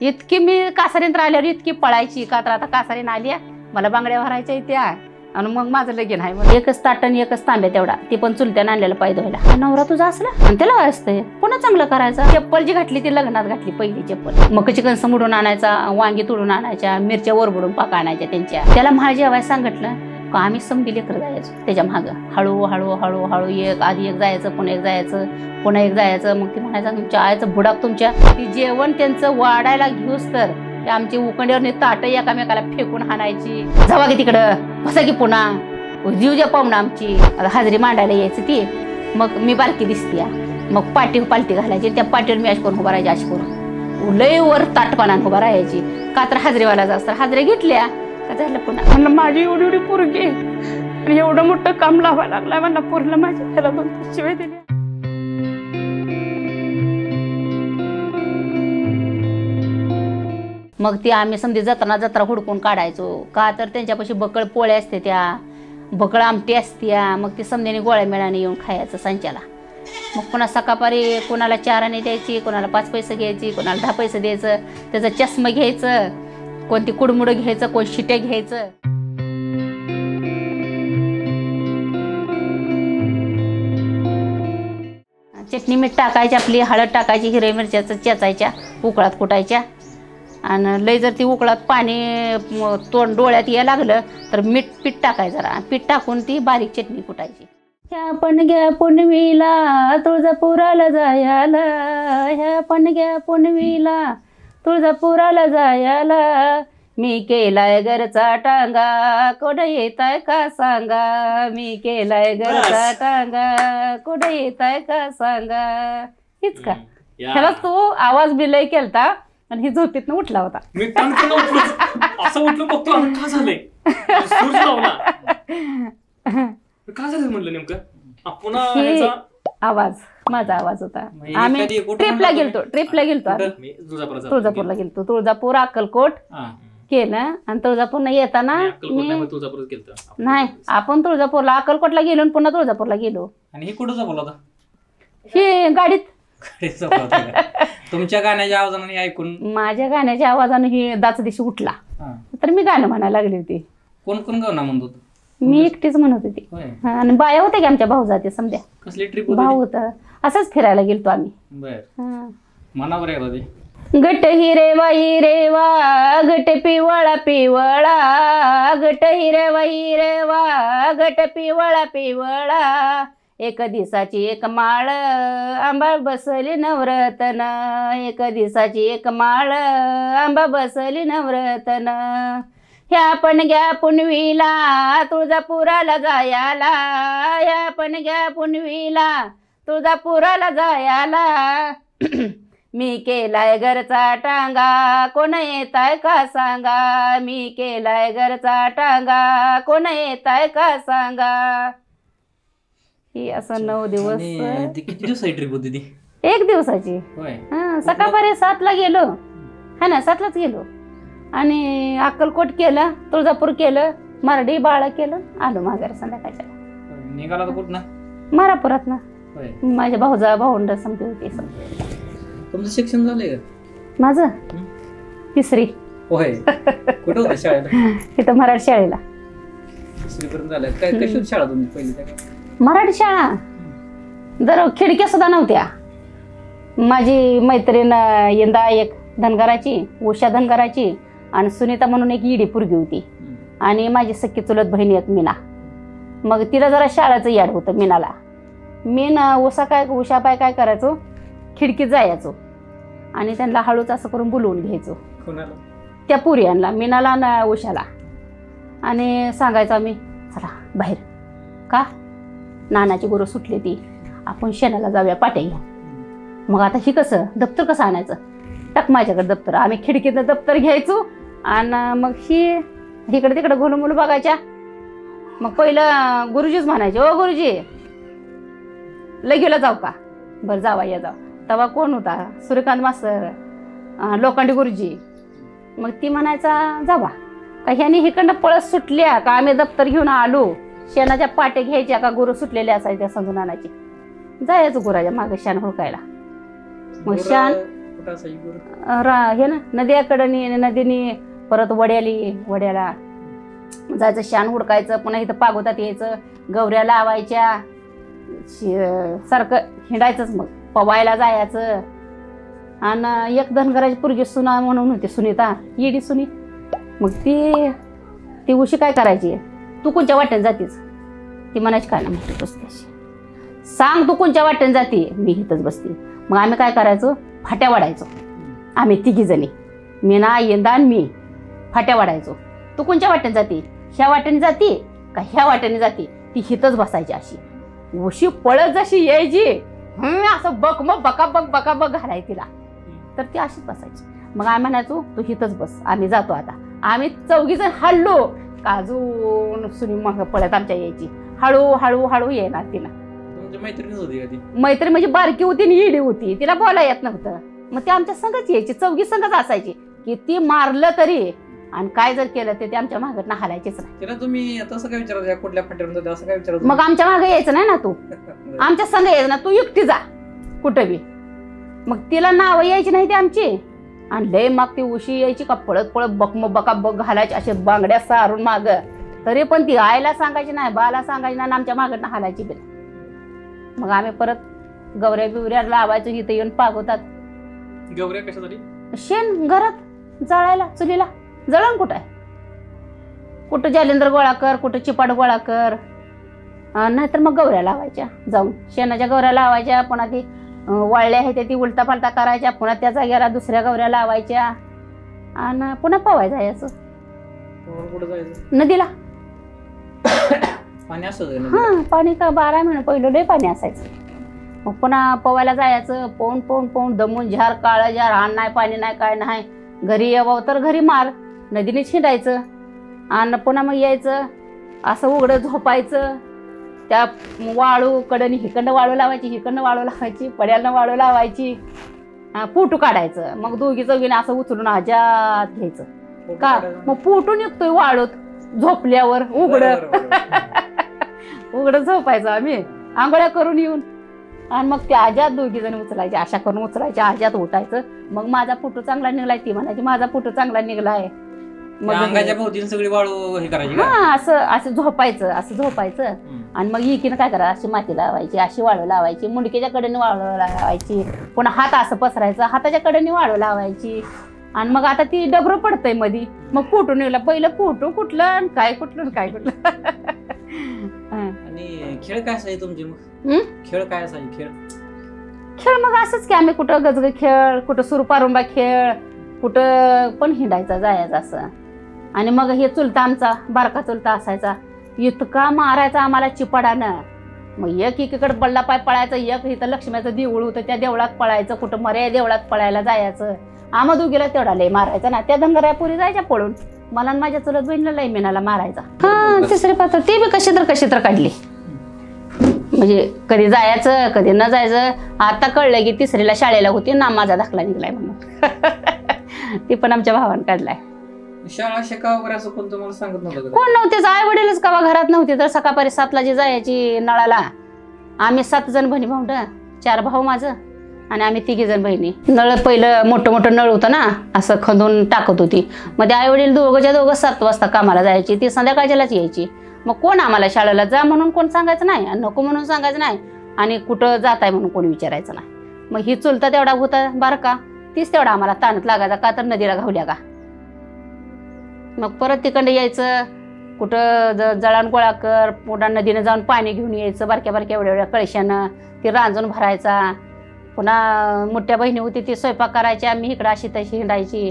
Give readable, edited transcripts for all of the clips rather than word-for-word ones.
इतकी मी कासारीत आल्यावर इतकी पळायची का तर आता कासारीन आली मला बांगड्या भरायच्या त्या आणि मग माझं लगीन आहे मग एकच ताटण एकच तांब्या तेवढा ती पण चुलत्यानं आणलेला पाय धुवायला नवरा तुझा असला आणि त्याला काय असतंय पुन्हा चांगलं करायचं चप्पल जी घातली ती लग्नात घातली पहिली चप्पल मग चिकन मोडून आणायचा वांगी तोडून आणायच्या मिरच्या वरबडून पाका आणायच्या त्यांच्या त्याला मला जेवाय सांगितलं का आम्ही समधी लेकर जायचो त्याच्या मागं हळूहळू हळूहळू एक आधी एक जायचं पुन्हा एक जायचं पुन्हा एक जायचं मग ती म्हणायचं तुमच्या आईचं बुडाक तुमच्या ती जेवण त्यांचं वाढायला घेऊस तर ते आमची उकंड्यावर ताट एकामेकाला फेकून हाणायची जावा की तिकडं बसा की पुन्हा जीव ज्या पाहुणं आमची हाजरी मांडायला यायची ती मग मी बारकी दिसते मग पालटी घालायची त्या पाठीवर मी अशी करून उभा राहायची अशी करून लय वर ताटपानानं उभा राहायची का तर हाजरीवाला जास्त हाजऱ्या घेतल्या झालं पुन्हा म्हणलं माझी एवढी एवढी पोरगी आणि एवढं मोठं काम लावायला लागलाय म्हणलं पोरला माझ्या त्याला 2 शिवाय दिल्या मग ती आम्ही समधी जत्रा हुडकून काढायचो का तर त्यांच्यापाशी बकळ पोळ्या असते त्या बकळ आमटी असत्या मग ती समधीने गोळ्या मेळाने येऊन खायचं संचाला मग पुन्हा सकाळपारी कोणाला 4 आणे द्यायची कोणाला 5 पैसे घ्यायची कोणाला 10 पैसे द्यायचं त्याचं चष्मा घ्यायचं कोणती कुडमुड घ्यायचं कोण शिट्या घ्यायचं चटणी मीठ टाकायची आपली हळद टाकायची हिरव्या मिरच्याचं चेचायच्या उकळात कुटायच्या आणि लय जर ती उकळात पाणी तोंड डोळ्यात यायला लागलं तर पीठ टाकायचं जरा पीठ टाकून ती बारीक चटणी कुटायची ह्या पणग्या पुनवीला तुळजापुराला जायला ह्या पणग्या पुनवीला तुळजापुराला जायला मी केलाय घरचा टांगा कोण येताय का सांगा मी केलाय घरचा टांगा कोण येताय का सांगा हीच का ह्याला तू आवाज बिलय केलता आणि ही झोपेतनं उठला होता मी असं उठलो बघतो का झालंय का झालं म्हणलं नेमकं पुन्हा आवाज माझा आवाज होता आम्ही ट्रिपला गेलतो तुळजापूरला गेलतो तुळजापूर अक्कलकोट केलं आणि तुळजापूरला येताना नाही आपण तुळजापूरला अक्कलकोटला गेलो आणि पुन्हा तुळजापूरला गेलो आणि हे कुठं बोला होता हे गाडीत तुमच्या गाण्याच्या आवाजाने ऐकून माझ्या गाण्याच्या आवाजाने ही दाच दिवशी उठला तर मी गाणं म्हणायला लागली होती कोण कोण गाणं म्हणत होत मी एकटीच म्हणत होती आणि बाया होत्या की आमच्या भाऊ जाते समध्या कसली ट्रिप भाऊ होता असंच फिरायला गेलतो आम्ही बर मनावर आहे गट हिरेवा गट पिवळा गट हिरेवा गट पिवळा एक दिवसाची एक माळ आंबा बसली नवरतन एक दिवसाची एक माळ आंबा बसली नवरतन ह्या पणग्या पुनवीला तुळजापुराला जायला ह्या पणग्या पुनवीला तुळजापुराला जायला मी केलाय घरचा टांगा कोण येताय का सांगा मी केलाय घरचा टांगा कोण येताय का सांगा ही असं 9 दिवस किती दिवसाची ट्रिप होती ती 1 दिवसाची सकाळपारी 7ला गेलो हा ना 7लाच गेलो आणि अक्कलकोट केलं तुळजापूर केलं मराठी बाळा केलं आलो माघारी संध्याकाळच्या निघाला कुठं मारापुरात ना माझ्या भाऊंड समती होती तुमचं शिक्षण झालंय का माझं 3री होय कुठं होतं शाळेला इथं मराठी शाळेला 3री पर्यंत झालं काय कशी होती शाळा तुम्ही पहिली मराठी शाळा जर खिडक्या सुद्धा नव्हत्या माझी मैत्रीण यंदा एक धनगराची उषा धनगराची आणि सुनीता म्हणून एक इडी पोरगी होती आणि माझी सख्खी चुलत बहिणी एक मीना मग तिला जरा शाळेचं याड होतं मीनाला उषा पाय काय करायचो खिडकीत जायचो आणि त्यांना हळूच असं करून बोलवून घ्यायचो त्या पुरियांना मीनाला ना उषाला आणि सांगायचं आम्ही चला बाहेर का नानाची गुरु सुटली ती आपण शेणाला जाऊया पाट्या घ्या मग आता ही कसं दप्तर कसं आणायचं टाक माझ्याकडे दप्तर आम्ही खिडकीतनं दप्तर घ्यायचो आणि मग ही इकडे तिकडे गोलूमोलू बघायच्या मग पहिलं गुरुजीच म्हणायचे ओ गुरुजी लगेला जाऊ का बरं जावा या जाऊ तेव्हा कोण होता सूर्यकांत मास्तर लोखंडी गुरुजी मग ती म्हणायचा जावा का ह्यानी इकडनं पळस सुटल्या का आम्ही दप्तर घेऊन आलो शेणाच्या पाट्या घ्यायच्या का गुरु सुटलेल्या असायच्या समजून आणायची जायचं गुराच्या मागे शान हुडकायला मग शान कुठं असायची बरं? हे ना नदीकडे नदीने परत वड्याला जायचं, शान हुडकायचं, पुन्हा इथं पागोतात यायचं, गवऱ्या लावायच्या, सारखं हिंडायचंच. मग पवायला जायचं. आणि एक धनगराची पोरगी सुना म्हणून होती, सुनीता, येडी सुनी. मग ती उशी काय करायची, तू कोणच्या वाट्याने जातीस? ती म्हणायची काय ना म्हणते बसते अशी, सांग तू कोणच्या वाट्याने जाते, मी इथंच बसते. मग आम्ही काय करायचो, फाट्या वाढायचो. आम्ही 3 जणी, मी ना यंदा आणि मी फाट्या वाढायचो. तू कोणच्या वाट्याने जाते, ह्या वाट्याने जाते का ह्या वाट्याने जाते? ती हितच बसायची. अशी उशी पळत जशी यायची, असं बघ मग बका घालाय तिला, तर ती अशीच बसायची. मग आम्ही म्हणायचो तू हितच बस, आम्ही जातो आता. आम्ही 4 जण हल्लो काजून सुनी मग पळत आमच्या यायची, हळू येणार तिला. मैत्रीणच होती का ती? मैत्री म्हणजे बारकी होती आणि येडी होती, तिला बोला येत नव्हतं. मग ती आमच्या संगच यायची, 4 संगच असायची. किती मारलं तरी आणि काय जर केलं ते आमच्या मागं हालायचीच नाही. तिला तुम्ही तसं काय विचारायचं, कुठल्या फाट्यावर असं काय विचारायचं? मग आमच्या मागे यायचं नाही ना, तू आमच्या संग यायचं ना, तू एकटी जा कुठं बी. मग तिला नावं यायची नाही ती आमची. आणि लय मग ती उशी यायची का पळत बका घालायची, असे बांगड्या सारून माग. तरी पण ती आईला सांगायची नाही, बाला सांगायची नाही, आमच्या मागं हालायची बिल. मग आम्ही परत गवऱ्या बिवऱ्या लावायचो, इथं येऊन पागवतात. गवऱ्या कशासाठी? शेण घरात जाळायला, चुलीला. जळण कुठं आहे, कुठं जालेंद्र गोळा कर, कुठं चिपाड गोळा कर. नाहीतर मग गवऱ्या लावायच्या जाऊन, शेणाच्या गवऱ्या लावायच्या. पुन्हा ती वाळल्या आहेत ती उलटा पालटा करायच्या, पुन्हा त्या जागेला दुसऱ्या गवऱ्या लावायच्या आणि पुन्हा पवायला जायचं. कुठं जायचं? नदीला. पाणी असतं? हा, पाणी का 12 महिने पहिलं लय पाणी असायचं. मग पुन्हा पवायला जायचं, पोहून दमून, झार काळं झार, आण नाही पाणी नाही काय नाही. घरी यावं तर घरी मार, नदीने शिंडायचं आणि पुन्हा मग यायचं, असं उघडं झोपायचं. त्या वाळू कडनी हिकडनं वाळू लावायची, हिकडनं वाळू लावायची, पड्याला वाळू लावायची, पोटू काढायचं. मग 2-4 असं उचलून आजात घ्यायचं का. मग पोटू निघतोय वाळूत झोपल्यावर, उघडं झोपायचं आम्ही, आंघोळ्या करून येऊन. आणि मग ते आजात 2 जण उचलायचे, अशा करून उचलायचे, आजात उठायचं. मग माझा फोटो चांगला निघलाय, ती म्हणायची माझा फोटो चांगला निघलाय. मग अंगाच्या भोवतीने सगळी वाळू हे करायची. हा, असं झोपायचं. आणि मग इकीनं काय करायचं, अशी माती लावायची, अशी वाळू लावायची, मुंडकीच्या कडेने वाळू लावायची, पुन्हा हात असं पसरायचं, हाताच्या कडेने वाळू लावायची. आणि मग आता ती डबरं पडतंय मधी, मग फोटो निघला. पहिलं फोटो कुठलं काय कुठलं. आणि खेळ काय असायचे तुमचे मग? खेळ काय असायचे? खेळ मग असंच की आम्ही कुठं गजग खेळ, कुठं सुरपारुंबा खेळ, कुठं पण हिंडायचा जायचं असं. आणि मग हे चुलता आमचा बारका चुलता असायचा, इतका मारायचा आम्हाला चिपाडानं. मग एक एकीकडे बल्ला पाय पळायचं, एक इथं लक्ष्मीचं देऊळ होतं त्या देवळात पळायचं, कुठं मर्या देवळात पळायला जायचं. आम्हा दोघीला तेवढा लय मारायचा ना. त्या धनगऱ्या पुरी जायच्या पळून, मला आणि माझ्या चुलत बहिणीला लय मेनाला मारायचा. हा, 3री पात्र ते बी कशी तर काढली. म्हणजे कधी जायचं कधी न जायचं. आता कळलं की 3रीला शाळेला होती ना, माझा दाखला निघलाय म्हणून. ती पण आमच्या भावानं काढलाय. शाळा शिका वगैरे असं कोण तुम्हाला सांगत नव्हतं? कोण नव्हतेच, आई वडीलच कवा घरात नव्हते. तर सकाळपारी 7ला जी जायची नळाला. आम्ही 7 जण बहिणी भाऊंड, 4 भाऊ माझं आणि आम्ही 3 जण बहिणी. नळ पहिलं मोठं नळ होतं ना, असं खंदून टाकत होती. मग आई वडील दोघं 7 वाजता कामाला जायची, ती संध्याकाळच्यालाच यायची. मग कोण आम्हाला शाळेला जा म्हणून कोण सांगायचं नाही, नको म्हणून सांगायचं नाही, आणि कुठं जाताय म्हणून कोणी विचारायचं नाही. मग ही चुलता तेवढा होता बारका, तीच तेवढा आम्हाला ताणत लागायचा, का तर नदीला घावल्या का. मग परत तिकडं यायचं, कुठं जळण गोळा कर, पुन्हा नदीनं जाऊन पाणी घेऊन यायचं, बारक्या एवढ्या कळशानं ती रांजून भरायचा. पुन्हा मोठ्या बहिणी होती ती स्वयंपाक करायची, आम्ही इकडं अशी तशी हिंडायची.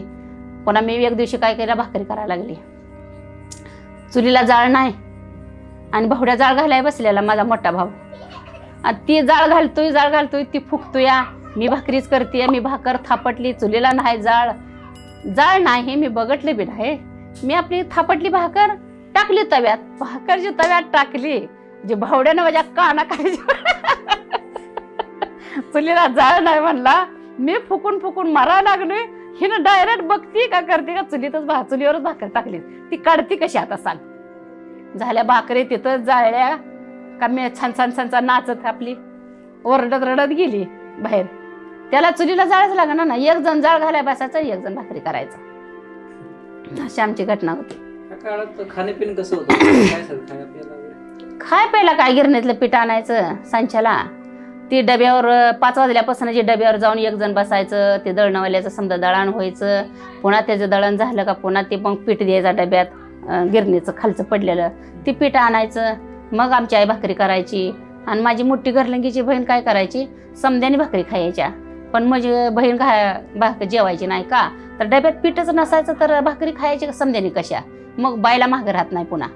पुन्हा मी एक दिवशी काय केलं, भाकरी करायला लागली. चुलीला जाळ नाही आणि भावड्या जाळ घालाय बसलेला माझा मोठा भाऊ. आणि ती जाळ घालतोय ती फुकतोय. मी भाकरीच करते, मी भाकर थापटली, चुलीला नाही जाळ नाही, मी बघटले बी नाही. मी आपली थापटली भाकर टाकली तव्यात, भाकरची तव्यात टाकली, जे भावड्यानं माझ्या काना काढायची. चुलीला जाळ नाही म्हणला, मी फुकून मारायला लागलोय. हिनं डायरेक्ट बघती का करते का, चुलीवरच भाकर टाकली. ती काढती कशी आता सांग. झाल्या भाकरी तिथं जाळल्या का, मी छान नाचत आपली ओरडत रडत गेली बाहेर. त्याला चुलीला जाळच लागणार ना, एक जण जाळ घालाय बसायचं, एक जण भाकरी करायचं. अशी आमची घटना होती. त्या काळात खाणेपिण कसं होतं? काय सर खाण्यापिण्याला वगैरे? खाय प्यायला काय, गिरणीतलं पीठ आणायचं सांच्याला, ती डब्यावर 5 वाजल्यापासून जे डब्यावर जाऊन एक जण बसायचं, ते दळणवाल्याचं समजा दळण व्हायचं, पुन्हा त्याचं दळण झालं का पुन्हा ते मग पीठ द्यायचं डब्यात, गिरणीचं खालचं पडलेलं ते पीठ आणायचं. मग आमची आई भाकरी करायची. आणि माझी मोठी घरलंगीची बहीण काय करायची, समद्याने भाकरी खायच्या. पण माझी बहीण जेवायची नाही का, तर डब्यात पीठच नसायचं तर भाकरी खायची समद्याने कशा. मग बायला मागं राहत नाही पुन्हा.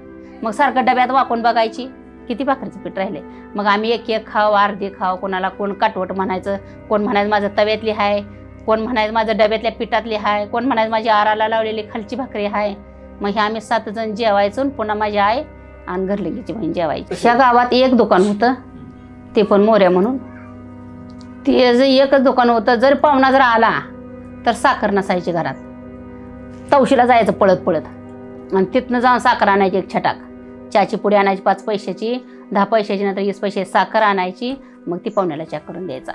मग सारखं डब्यात वाकून बघायची किती भाकरीचं पीठ राहिले. मग आम्ही एक एक खाव, अर्धी खाव, कोणाला कोण काटवट म्हणायचं, कोण म्हणायचं माझं तव्यातली आहे, कोण म्हणायचं माझं डब्यातल्या पिठातली आहे, कोण म्हणायचं माझी आराला लावलेली खालची भाकरी आहे. मग हे आम्ही 7 जण जेवायचो. पुन्हा माझी आई आणि घरलंगीची बहीण जेवायची. ह्या गावात एक दुकान होतं, ते पण मोऱ्या म्हणून. ते एकच दुकान होतं. जर पाहुणा जर आला तर साखर नसायची घरात, तवशीला जायचं पळत पळत आणि तिथनं जाऊन साखर आणायची एक छटाक. चहाची पुडी आणायची 5 पैशाची, 10 पैशाची, नंतर 20 पैशाची साखर आणायची. मग ती पाहुण्याला चहा करून द्यायचा.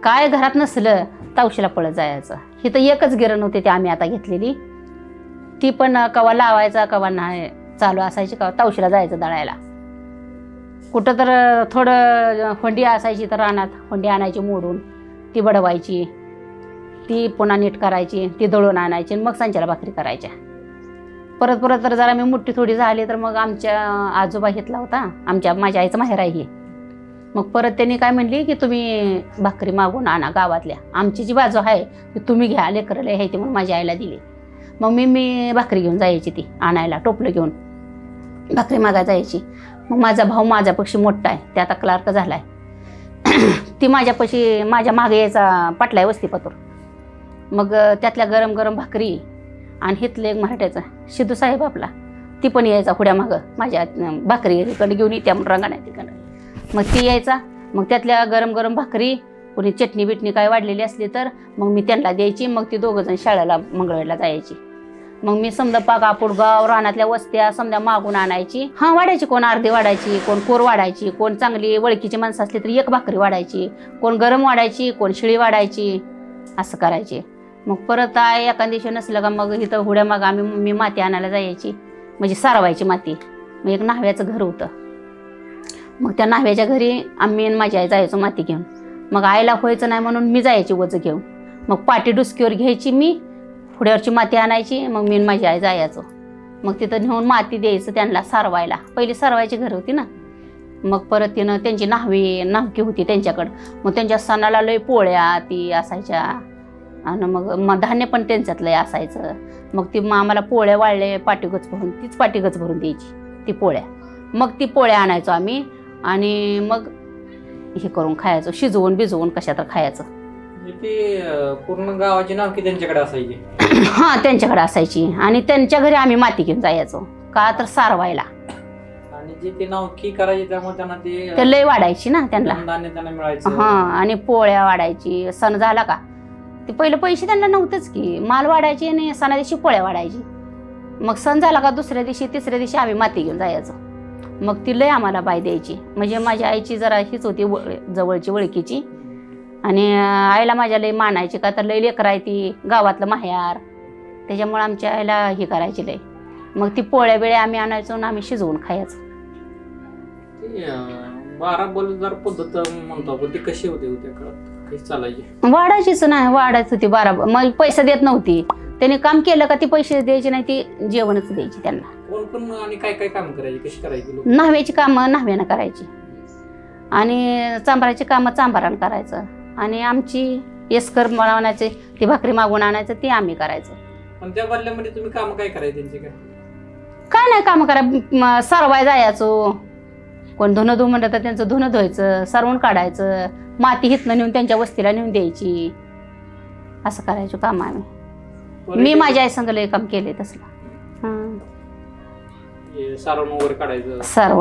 काय घरात नसलं तवशीला पळत जायचं. ही तर एकच गिरण होती ती आम्ही आता घेतलेली. ती पण कवा लावायचा कवा नाही चालू असायची, कवा तवशीला जायचं दळायला. कुठं तर थोडं होंडी असायची तर रानात होंडी आणायची मोडून, ती बडवायची, ती पुन्हा नीट करायची, ती दळून आणायची, मग सांच्याला भाकरी करायच्या. परत परत तर जरा मी मोठी थोडी झाली तर मग आमच्या आजोबा घेतला होता, माझ्या आईचं माहेर आहे. मग परत त्यांनी काय म्हणली की तुम्ही भाकरी मागून आणा गावातल्या, आमची जी बाजू आहे ती तुम्ही घ्या, लेकरले आहे ती म्हणून माझ्या आईला दिली. मग मी भाकरी घेऊन जायची, ती आणायला टोपलं घेऊन भाकरी मागायला जायची. मग माझा भाऊ माझ्यापाशी मोठा आहे, ते आता क्लार्क झाला आहे. ती माझ्या मागे यायचा पाटलाय वस्तीपतूर. मग त्यातल्या गरम गरम भाकरी आणि हिथलं एक मराठ्याचं सिद्धू साहेब आपला, ती पण यायचा हुड्या मागं माझ्या भाकरी इकडे घेऊन येत्या रंगा नाही तिकडं. मग ती यायचा. मग त्यातल्या गरम गरम भाकरी कोणी चटणी बिटणी काय वाढलेली असली तर मग मी त्यांना द्यायची. मग ती 2 जण शाळेला मंगळवेळला जायची. मग मी समजा पागापूर गाव रानातल्या वस्त्या समजा मागून आणायची. वाढायची, कोण अर्धी वाढायची, कोण कोर वाढायची, कोण चांगली ओळखीची माणसं असली तरी 1 भाकरी वाढायची, कोण गरम वाढायची, कोण शिळी वाढायची, असं करायचे. मग परत एका दिवशी नसलं का मग इथं हुड्या माग मी माती आणायला जायची, म्हणजे सारवायची माती. मग एक न्हाव्याचं घर होतं. मग त्या न्हाव्याच्या घरी आम्ही आणि माझी आई जायचो माती घेऊन. मग आईला व्हायचं नाही म्हणून मी जायची वजं घेऊन. मग पाटी डुसकीवर घ्यायची, मी हुड्यावरची माती आणायची. मग मी आणि माझी आई जायचो. मग तिथं नेऊन माती द्यायचं त्यांना सारवायला. पहिली सारवायची घर होती ना. मग परत तिनं त्यांची नाहकी होती त्यांच्याकडं. मग त्यांच्या सणाला लय पोळ्या ती असायच्या आणि मग धान्य पण त्यांच्यात लय असायचं. मग ती आम्हाला पोळ्या वाळले पाटीगच भरून, तीच पाटीगच भरून द्यायची ती पोळ्या. मग ती पोळ्या आणायचो आम्ही आणि मग हे करून खायचो, शिजवून बिजवून कशा तर खायचं. ती पूर्ण गावाची नावकी त्यांच्याकडे असायची? त्यांच्याकडे असायची. आणि त्यांच्या घरी आम्ही माती घेऊन जायचो का तर सारवायला. आणि जी ती नावकी करायची त्यामुळे त्यांना ते लय वाढायची ना, त्यांना मिळायचं. आणि पोळ्या वाढायची. सण झाला का ते पहिलं पैसे त्यांना नव्हतेच की, माल वाढायची आणि सणा दिवशी पोळ्या वाढायची. मग सण झाला का दुसऱ्या दिवशी तिसऱ्या दिवशी आम्ही माती घेऊन जायचो. मग ती लय आम्हाला बाय द्यायची. म्हणजे माझ्या आईची जरा हीच होती जवळची ओळखीची. आणि आईला माझ्या लय मानायची का तर लय लेकर आहे ती, गावातलं माहेर, त्याच्यामुळे आमच्या आईला हे करायची लय. मग ती पोळ्या बिळ्या आम्ही आणायचो आणि आम्ही शिजवून खायचो. 12 बलुदार पद्धत म्हणतो आपण, ती कशी होती त्या काळात? कशी चालायची? वाढायचीच नाही, वाढायची होती 12. मग पैसे देत नव्हती. त्याने काम केलं का ती पैसे द्यायचे नाही, ती जेवणच द्यायची त्यांना. कोण कोण आणि काय काय काम करायची, कशी करायची? न्हाव्याची कामं न्हाव्यानं करायची आणि चांभाराची कामं चांभारानं करायचं. आणि आमची येसकर म्हणायचे ती भाकरी मागून आणायचं, ती आम्ही करायचो. पण त्या बदल्यामध्ये तुम्ही काम काय करायचे त्यांची? काय नाही काम करा, सारवाय जायचो. कोण धुणं धु म्हणलं तर त्यांचं धुणं धुवायचं, सारवून काढायचं, माती हितनं नेऊन त्यांच्या वस्तीला नेऊन द्यायची, असं करायचो काम आम्ही. मी माझ्या आई संग लय काम केले तसलं. सारवण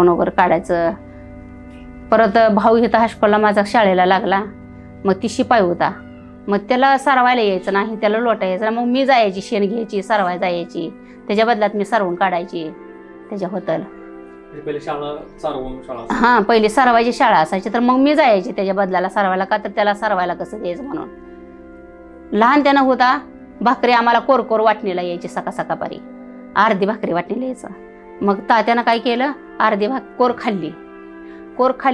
वगैरे काढायचं. परत भाऊ इथं हायस्कूलला माझा शाळेला लागला. मग ती शिपाई होता. मग त्याला सारवायला यायचं नाही, त्याला लोटायचं. मग मी जायची, शेण घ्यायची, सारवायला जायची. त्याच्या बदल्यात मी सारवून काढायची त्याच्या होतल. म्हणजे पहिले शाळा चारवून शाळा असायची. हां, पहिली सरवायची शाळा असायची, तर मग मी जायची त्याच्या बदलाला सरवायला, का तर त्याला सरवायला कसं द्यायचं म्हणून. लहान त्यानं होता, भाकरी आम्हाला कोरकोर वाटणीला यायची, सकाळपारी अर्धी भाकरी वाटणीला यायचं. मग तात्यानं काय केलं, अर्धी कोर खाल्ली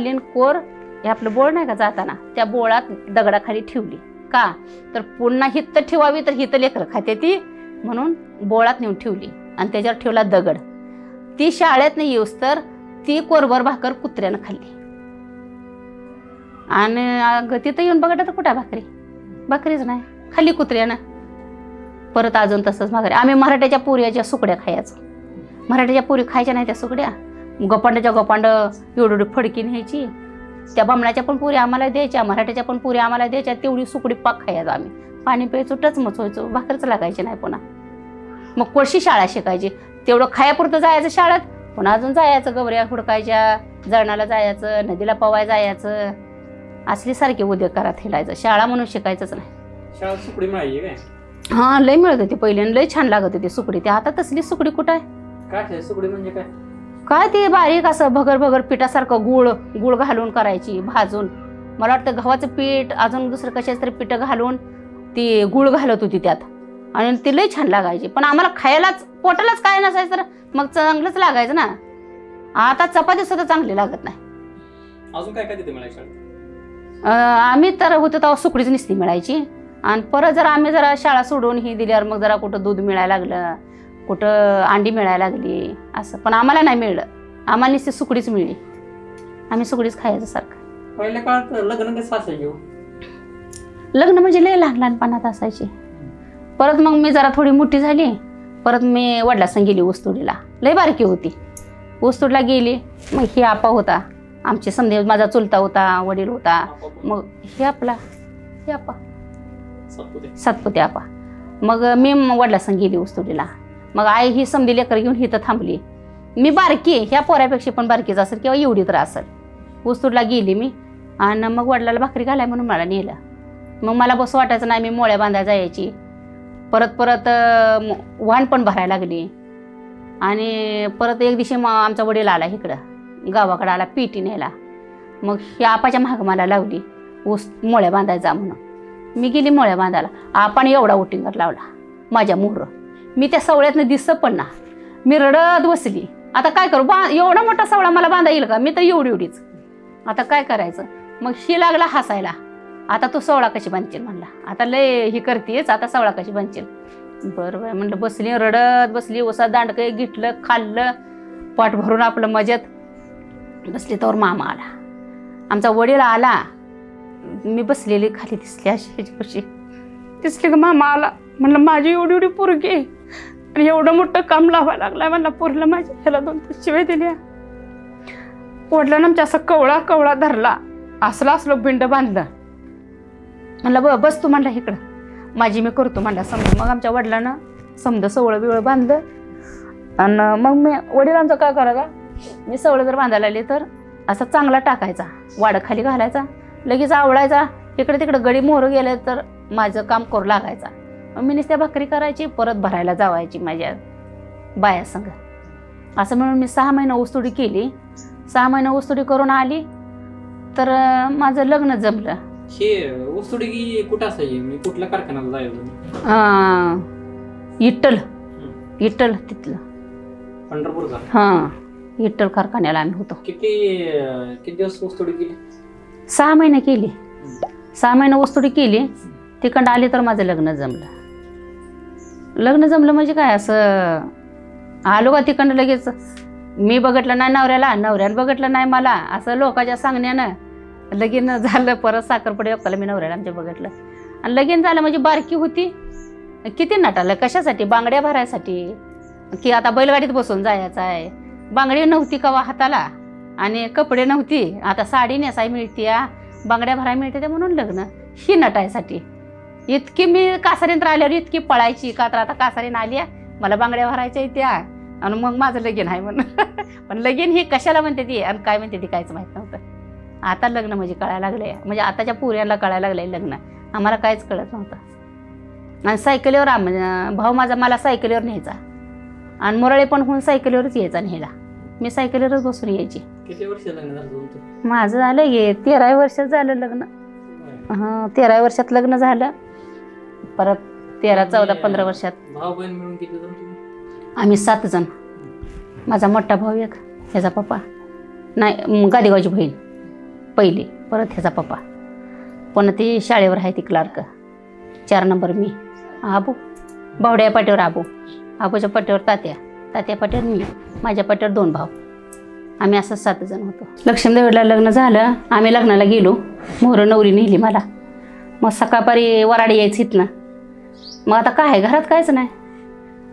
आणि कोर हे आपलं बोळ नाही का जाताना, त्या बोळात दगडाखाली ठेवली. का तर पुन्हा हित्त ठेवावी, तर हित्त लेकरं खाते ती, म्हणून बोळात नेऊन ठेवली आणि त्याच्यावर ठेवला दगड. ती शाळेत नाही येऊस तर ती कोरभर भाकर कुत्र्यानं खाल्ली. आणि तिथं येऊन बघत तर कुठं भाकरीच नाही, खाल्ली कुत्र्यानं. परत अजून तसंच भाकरी. आम्ही मराठ्याच्या पुऱ्याच्या सुकड्या खायचो. मराठ्याच्या पुरी खायच्या नाही त्या सुकड्या, गपांडाच्या गपांड एवढी फडकी न्यायची. त्या बामणाच्या पण पुरी आम्हाला द्यायच्या, मराठ्याच्या पण पुरी आम्हाला द्यायच्या. तेवढी सुकडी पाक खायचो आम्ही. पाणी प्यायचो, टचमच व्हायचो, भाकरच लागायची नाही पुन्हा. मग कोळशी शाळा शिकायची, तेवढं खायापुरतं जायचं शाळेत, पुन्हा अजून जायचं, गवऱ्या हुडकायच्या, जळणाला जायचं, नदीला पवाय जायचं. असली सारखी उद्योग करत हिलायचं, शाळा म्हणून शिकायचंच नाही. शाळा सुकडी मिळाली काय? हां, लय मिळत होती पहिले, लय छान लागत होती सुकडी. ते आता तसली सुकडी कुठं आहे? काय सुकडी म्हणजे काय? काय ते बारीक असं भगर पिठासारखं गुळ घालून करायची, भाजून. मला वाटतं गव्हाचं पीठ अजून दुसरं कशाच तरी पीठ घालून ती गुळ घालत होती त्यात, आणि ती लय छान लागायची. पण आम्हाला खायलाच पोटालाच काय नसायचं तर मग चांगलंच लागायचं ना. आता चपाती सुद्धा चांगली लागत नाही. अजून काय काय तिथे मिळायचं शाळेत? आम्ही तर होतो तेव्हा सुकडीच नुसती मिळायची. आणि परत जरा आम्ही जरा शाळा सोडून ही दिल्यावर मग जरा कुठं दूध मिळायला लागलं, कुठं अंडी मिळायला लागली असं. पण आम्हाला नाही मिळलं, आम्हाला नुसती सुकडीच मिळली. आम्ही सुकडीच खायचं सारखं. पहिल्या काळात लग्न कसं असायचे? लग्न म्हणजे लय लहानपणात असायचे. परत मग मी जरा थोडी मोठी झाली, परत मी वडिलांसंग गेली ऊसतोडीला. लय बारकी होती, ऊसतोडीला गेली. मग ही आपा होता आमचे, समजे माझा चुलता होता, वडील होता. मग हे आपा सातपुते आपा. मग मी वडिलांसंग गेली ऊसतोडीला. मग आई ही समधी लेकर घेऊन इथं थांबली. मी बारकी, ह्या पोऱ्यापेक्षा पण बारकीच असेल किंवा एवढी तर असेल. ऊसतोडीला गेली मी, आणि मग वडिलाला भाकरी घालाय म्हणून मला नेलं. मग मला बस वाटायचं नाही, मी मोळ्या बांधायला जायची. परत वाहन पण भरायला लागली. आणि परत एक दिवशी मग आमचा वडील आला इकडं गावाकडं, आला पिटी न्यायला. मग ही आपाच्या माग मला लावली, ऊस मोळ्या बांधायचा म्हणून. मी गेली मोळ्या बांधायला. आपण एवढा ओटिंगर लावला माझ्या मोहर. मी त्या सवळ्यातनं दिसत पण ना, मी रडत बसली. आता काय करू, एवढा मोठा सवळा मला बांधा येईल का? मी तर एवढीच. आता काय करायचं? मग ही लागला हसायला. आता तू सवळा कशी बांधशील म्हणला, आता लय ही करतेच, आता सवळा कशी बांधशील? बरं म्हणलं. बसली, रडत बसली. उसात दांडकं घेतलं, खाल्लं, पाठ भरून आपलं मजेत बसली. तर मामा आला, आमचा वडील आला. मी बसलेली खाली दिसली अशी दिसली का मामा आला. म्हणलं माझी एवढी पोरगी आणि एवढं मोठं काम लावायला लागलाय म्हणलं पोरला. माझ्या ह्याला 2 शिव्या दिल्या. वडिलांना आमच्या असं कवळा धरला, असलं बिंड बांधलं. म्हणलं बस तू म्हणला इकडं, माझी मी करतो म्हणला समजा. मग आमच्या वडिलांना समजा सवळं बिवळं बांधलं. आणि मग मी वडिलांचं काय करायचा, मी सवळं जर बांधायला आली तर असा चांगला टाकायचा, वाडं खाली घालायचा, लगेच आवळायचा. इकडे तिकडे गडी मोहरं गेले तर माझं काम करू लागायचा. मग मी नुसत्या भाकरी करायची, परत भरायला जावायची माझ्या बायासंग. असं म्हणून मी 6 महिने ऊसतोडी केली. 6 महिने ऊसतोडी करून आली तर माझं लग्न जमलं. हे ऊसतोडी की कुठं असायची? मी कुठल्या कारखान्याला जायचं? इट्टल तिथलं पंढरपूरचा. हां, इट्टल कारखान्याला आम्ही होतो. किती दिवस ऊसतोडी केली? 6 महिने केली. 6 महिने ऊसतोडी केली. तिकडं आली तर माझं लग्न जमलं. लग्न जमलं म्हणजे काय, असं आलो का तिकडं लगेच. मी बघितलं नाही नवऱ्यानं बघितलं नाही मला. असं लोकांच्या सांगण्यानं लगीन झालं. परत साखरपुडे अक्काला मी नवऱ्याला आमच्या बघितलं आणि लगीन झालं. म्हणजे बारकी होती, किती नटालं कशासाठी? बांगड्या भरायसाठी, की आता बैलगाडीत बसून जायचं आहे. बांगडी नव्हती कवा हाताला आणि कपडे नव्हती. आता साडी नेसाय मिळते, बांगड्या भराय मिळते, ते म्हणून लग्न ही नटायसाठी. इतकी मी कासारीत राहिल्यावर इतकी पळायची, का तर आता कासारीन आली मला बांगड्या भरायच्या त्या, आणि मग माझं लगीन आहे म्हणून. पण लगीन ही कशाला म्हणते ती आणि काय म्हणते ती काहीच माहीत नव्हतं. आता लग्न म्हणजे कळायला लागले, म्हणजे आताच्या पोऱ्यांना कळायला लागलंय लग्न. आम्हाला काहीच कळत नव्हतं. आणि सायकलीवर भाऊ माझा मला सायकलीवर न्यायचा आणि मुरळे पण होऊन सायकलीवरच यायचा न्यायला. मी सायकलीवरच बसून यायची. किती वर्ष लग्न झालं तुमचं? माझं झालं हे 13 वर्षात झालं लग्न. हां 13 वर्षात लग्न झालं. परत 13, 14, 15 वर्षात. भाऊ बहीण मिळून किती जण तुम्ही? आम्ही 7 जण. माझा मोठा भाऊ एक, ह्याचा पप्पा नाही, गादेगावची बहीण पहिली, परत ह्याचा पप्पा, पण ती शाळेवर आहे ती क्लार्क. 4 नंबर मी, आबू, बावड्या पाट्यावर आबू, आबूच्या पाट्यावर तात्या, तात्या पाट्यावर मी, माझ्या पाट्यावर 2 भाऊ. आम्ही असं 7 जण होतो. लक्ष्मीदेवीला लग्न झालं. आम्ही लग्नाला गेलो. मोहर नवरी नेली मला. मग सकाळपारी वराडी यायची इथनं. मग आता काय घरात कायच नाही.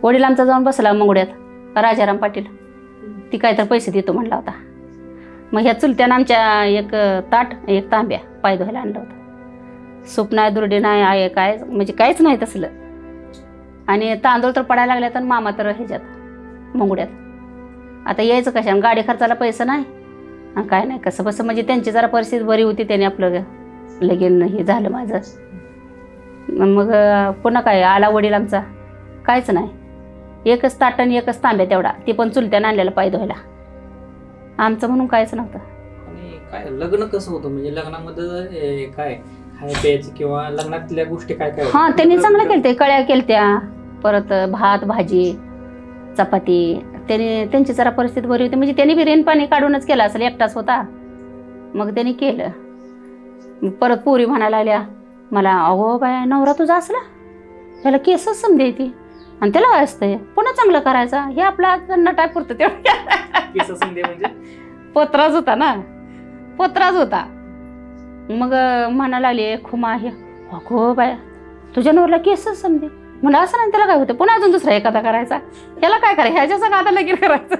वडील आमचा जाऊन बसला मंगुड्यात, राजाराम पाटील. ती काय तर पैसे देतो म्हणला होता. मग ह्या चुलत्यानं आमच्या एक ताट एक तांब्या पाय धुवायला आणलं होतं. सूप नाही, दुर्डी नाही, आहे काय म्हणजे काहीच नाही तसलं. आणि तांदूळ तर पडायला लागल्या तर मामा तर ह्याच्यात मंगुड्यात. आता यायचं कशा, गाडी खर्चाला पैसे नाही आणि काय नाही, कसं बसं म्हणजे त्यांची जरा परिस्थिती बरी होती, त्याने आपलं लगीन हे झालं माझं. मग पुन्हा काय आला वडील आमचा, काहीच नाही, एकच ताट आणि एकच तांब्या तेवढा, ती पण चुलत्यानं आणलेलं पाय धुवायला. आमचं म्हणून काहीच नव्हतं. आणि काय लग्न कसं होतं म्हणजे लग्नामध्ये काय खाय प्यायचं किंवा लग्नातल्या गोष्टी काय काय? हां त्यांनी चांगलं केलं ते, कळ्या केलत्या, परत भात भाजी चपाती. त्याने त्यांची जरा परिस्थिती बरी होती म्हणजे त्यांनी बी रेन पाणी काढूनच केलं असेल, एकटाच होता. मग त्यांनी केलं. परत पोरी म्हणायला लागल्या मला, अहो बाय नवरा तुझा असला, ह्याला केसच समजे ती आणि त्याला काय असतंय, पुन्हा चांगलं करायचा, हे आपला नटाय पुरतं तेवढं. केस समजे म्हणजे पोत्राच होता ना, पोत्राच होता. मग म्हणायला लागले खुमा हे, अगो बाय तुझ्या नवऱ्याला केसच समजे. म्हणलं असं नाही, त्याला काय होतं, पुन्हा अजून दुसरा एखादा करायचा, ह्याला काय करायचं, ह्याच्या सगळं आता लगीन करायचं.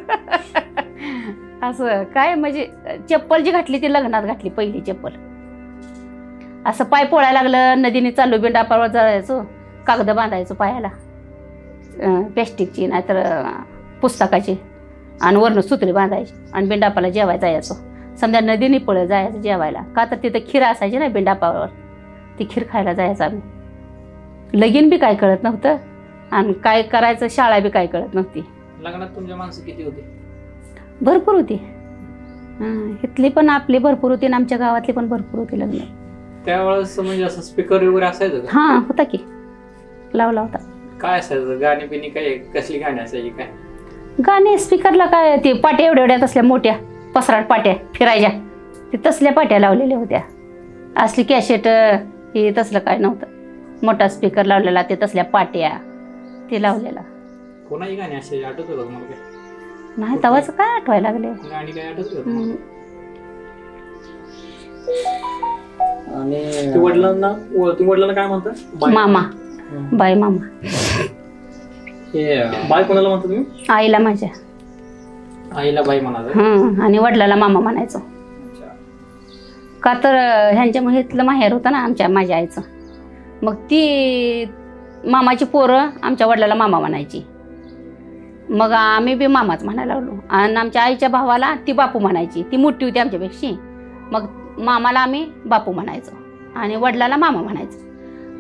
असं काय म्हणजे चप्पल जी घातली ती लग्नात घातली, पहिली चप्पल. असं पाय पोळायला लागलं, नदीने चाललो, बिंडापावर जायचो, कागद बांधायचो पायाला, प्लॅस्टिकची नाहीतर पुस्तकाची, आणि वरनं सुतळी बांधायची आणि बिंडापाला जेवायला जायचो. समजा नदीने पळत जायचं जेवायला, का तर तिथं खीर असायची ना बिंडापावर, ती खीर खायला जायचं आम्ही. लगीन बी काय कळत नव्हतं आणि काय करायचं शाळा बी काय कळत नव्हती. लग्नात तुमच्या माणसं किती होती? भरपूर होती. इथली पण आपली भरपूर होती आणि आमच्या गावातली पण भरपूर होती लग्न. त्यावेळेस म्हणजे असं स्पीकर वगैरे असायचं का? हां होता की, लावला होता. काय असायचं गाणी बिणी, काय कसली गाणी असायची काय? गाणे स्पीकरला काय, ते पाट्या एवढ्या एवढ्या तसल्या मोठ्या पसराट पाट्या फिरायच्या, ते तसल्या पाट्या लावलेल्या होत्या. असली कॅसेट हे तसलं काय नव्हतं. मोठा स्पीकर लावलेला, ते तसल्या पाट्या ते लावलेला. कोणाची गाणी असायची आठवतं का तुम्हाला काय? नाही तवाच काय आठवायला लागले गाणी काय आठवतं का तुम्हाला? आणि वडिलांना काय म्हणतात? मामा, बाय मामा. हे बाय कोणाला म्हणता तुम्ही? आईला माझ्या. आईला बाई म्हणायचं. आणि वडिलाला मामा म्हणायचो. का तर ह्यांच्या इथलं माहेर होतं ना आमच्या माझ्या आईचं. मग ती मामाची पोरं आमच्या वडिलाला मामा म्हणायची. मग आम्ही बी मामाच म्हणायला लागलो. आणि आमच्या आईच्या भावाला ती बापू म्हणायची, ती मोठी होती आमच्यापेक्षा. मग मामाला आम्ही बापू म्हणायचो आणि वडिलाला मामा म्हणायचो.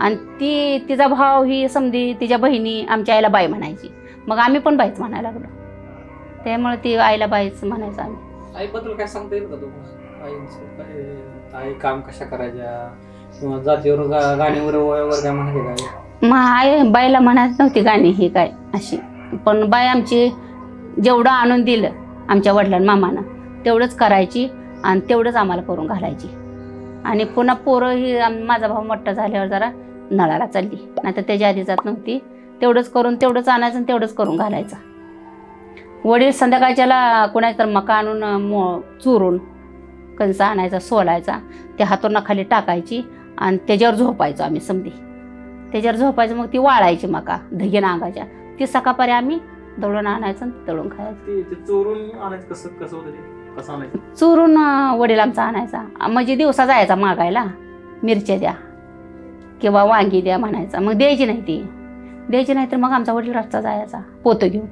आणि तिचा भाव ही समधी तिच्या बहिणी आमच्या आईला बाई म्हणायची. मग आम्ही पण बाईच म्हणायला लागलो. त्यामुळे ती आईला बाईच म्हणायचं आम्ही. आईबद्दल काय सांगता येईल का तुम्हाला? आईचं आई काम कशा करायच्या किंवा जातीवर गाणीवर वगैरे काय म्हणायचे काय? मग आई बाईला म्हणत नव्हती गाणी ही काय अशी, पण बाई आमची जेवढं आणून दिलं आमच्या वडिलांना मामानं तेवढंच करायची आणि तेवढंच आम्हाला करून घालायची. आणि पुन्हा पोरं ही माझा भाऊ मोठा झाल्यावर जरा नळाला चालली, नाही तर त्याच्या आधी जात नव्हती. तेवढंच करून तेवढंच आणायचं आणि तेवढंच करून घालायचं. वडील संध्याकाळच्याला कोणाची तर मका आणून चुरून कणस आणायचा, सोलायचा, त्या हातोरणाखाली टाकायची आणि त्याच्यावर झोपायचो आम्ही समधी. त्याच्यावर झोपायचं, मग ती वाळायची मका धगीनं अंगाच्या. ती सकाळपारी आम्ही दळून आणायचं आणि दळून खायचं. चोरून आणायचं कसं होतं ते? कसं आणायचं? चुरून वडील आमचा आणायचा. म्हणजे दिवसा जायचा मागायला, मिरच्या द्या किंवा वांगी द्या म्हणायचा. मग द्यायची नाही ती, द्यायची नाही तर मग आमचा वडील रस्ता जायचा पोतं घेऊन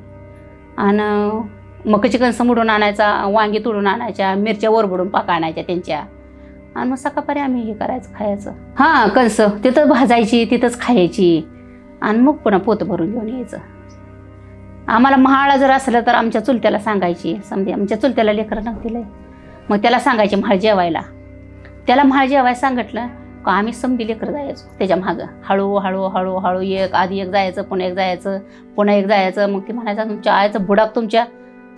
आणि मकाची कणसं मोडून आणायचा, वांगी तोडून आणायच्या, मिरच्या वरबडून पाका आणायच्या त्यांच्या. आणि मग सकाळपारी आम्ही हे करायचं, खायचं. हां कणसं तिथं भाजायची, तिथंच खायची आणि मग पुन्हा पोतं भरून घेऊन यायचं. आम्हाला म्हाळ जर असलं तर आमच्या चुलत्याला सांगायची. समजा आमच्या चुलत्याला लेकरं नव्हती लय, मग त्याला सांगायचे म्हाळ जेवायला. त्याला म्हाळ जेवायला सांगितलं का आम्ही समधी लेकरं जायचो त्याच्या मागं. हळू एक आधी एक जायचं, पुन्हा एक जायचं, पुन्हा एक जायचं. मग ती म्हणायचं तुमच्या आईचं बुडाक तुमच्या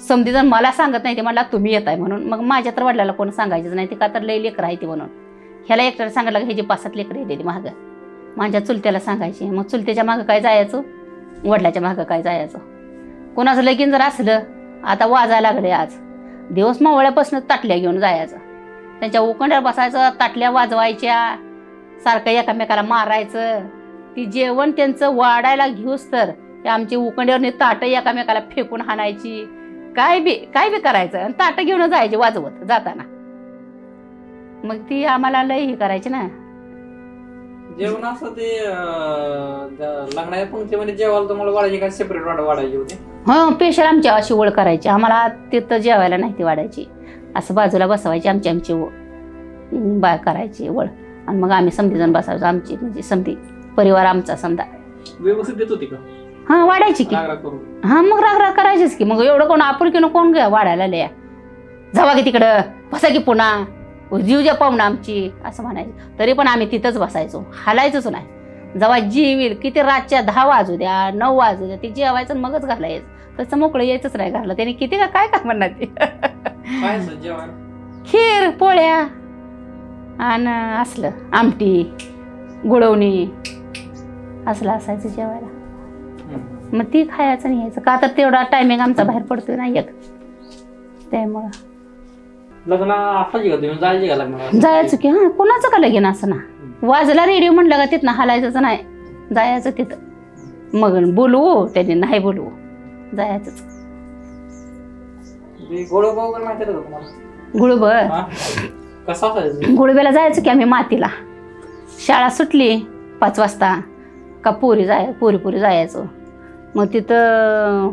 समधी जर मला सांगत नाही ते मला तुम्ही येताय म्हणून. मग माझ्या तर वडिलाला कोण सांगायचंच नाही, ती का तर लई लेकरं आहे ती म्हणून. ह्याला एकट्याला सांगितलं का ह्याची 5-7 लेकरं येते ती मागं. माझ्या चुलत्याला सांगायची. मग चुलत्याच्या मागं काय जायचं, वडिलाच्या मागं काय जायचं. कोणाचं लगीन जर असलं, आता वाजायला लागले आज दिवस मावळ्यापासून ताटल्या घेऊन जायचं, त्यांच्या उकंड्यावर बसायचं, ताटल्या वाजवायच्या, सारखं एकामेकाला मारायचं. ती जेवण त्यांचं वाढायला घेऊस तर ते आमची उकंड्यावर ताटं एकामेकाला फेकून हाणायची. काय बी करायचं आणि ताटं घेऊन जायचे वाजवत जाताना. मग ती आम्हाला लई हे करायची ना. जेवण असं ते लग्नाच्या पंक्तीमध्ये जेवायला तुम्हाला वाढायची का सेपरेट वाढायची होती? हं, पेशल आमची अशी ओळ करायची. आम्हाला तिथं जेवायला नाही ती वाढायची, असं बाजूला बसवायची आमची बाय करायची वळ. आणि मग आम्ही समधीजण बसायचो. आमची म्हणजे समधी परिवार आमचा समजा व्यवस्थित देत होती का? हां, वाढायची की. हां, मग राग करायचीच की. मग एवढं कोण आपुलकीनं कोण घ्या वाढायला लया, जावा की तिकडं, बसा की पुन्हा, जीव ज्या पाहुणं आमची असं म्हणायचं. तरी पण आम्ही तिथंच बसायचो, हालायचंच नाही. जेव्हा जीव किती रातच्या 10 वाजू द्या 9 वाजू द्या, ती जेवायचं मगच घालायचं. तसं मोकळं यायचंच नाही घाललं. त्याने किती काय म्हणणार ते. खीर, पोळ्या आणि असलं आमटी, गुळवणी असलं असायचं जेवायला. मग ती खायचं नाही यायचं का तर तेवढा टायमिंग आमचा बाहेर पडतोय ना एक, त्यामुळं. लग्न असायची का तुम्ही? जायची का लग्न? जायचं की. हां, कोणाचं का लगीन असं ना. वाजला रेडिओ म्हणलं का तिथनं हलायचंच नाही, जायचं तिथं. मग बोलवू त्याने नाही बोलवू, जायचंच. गोळोबा वगैरे माहिती आहे का तुम्हाला? गुळब कसं असायचं? गुळब्याला जायचं की आम्ही मातीला. शाळा सुटली 5 वाजता का पुरी जायचो. मग तिथं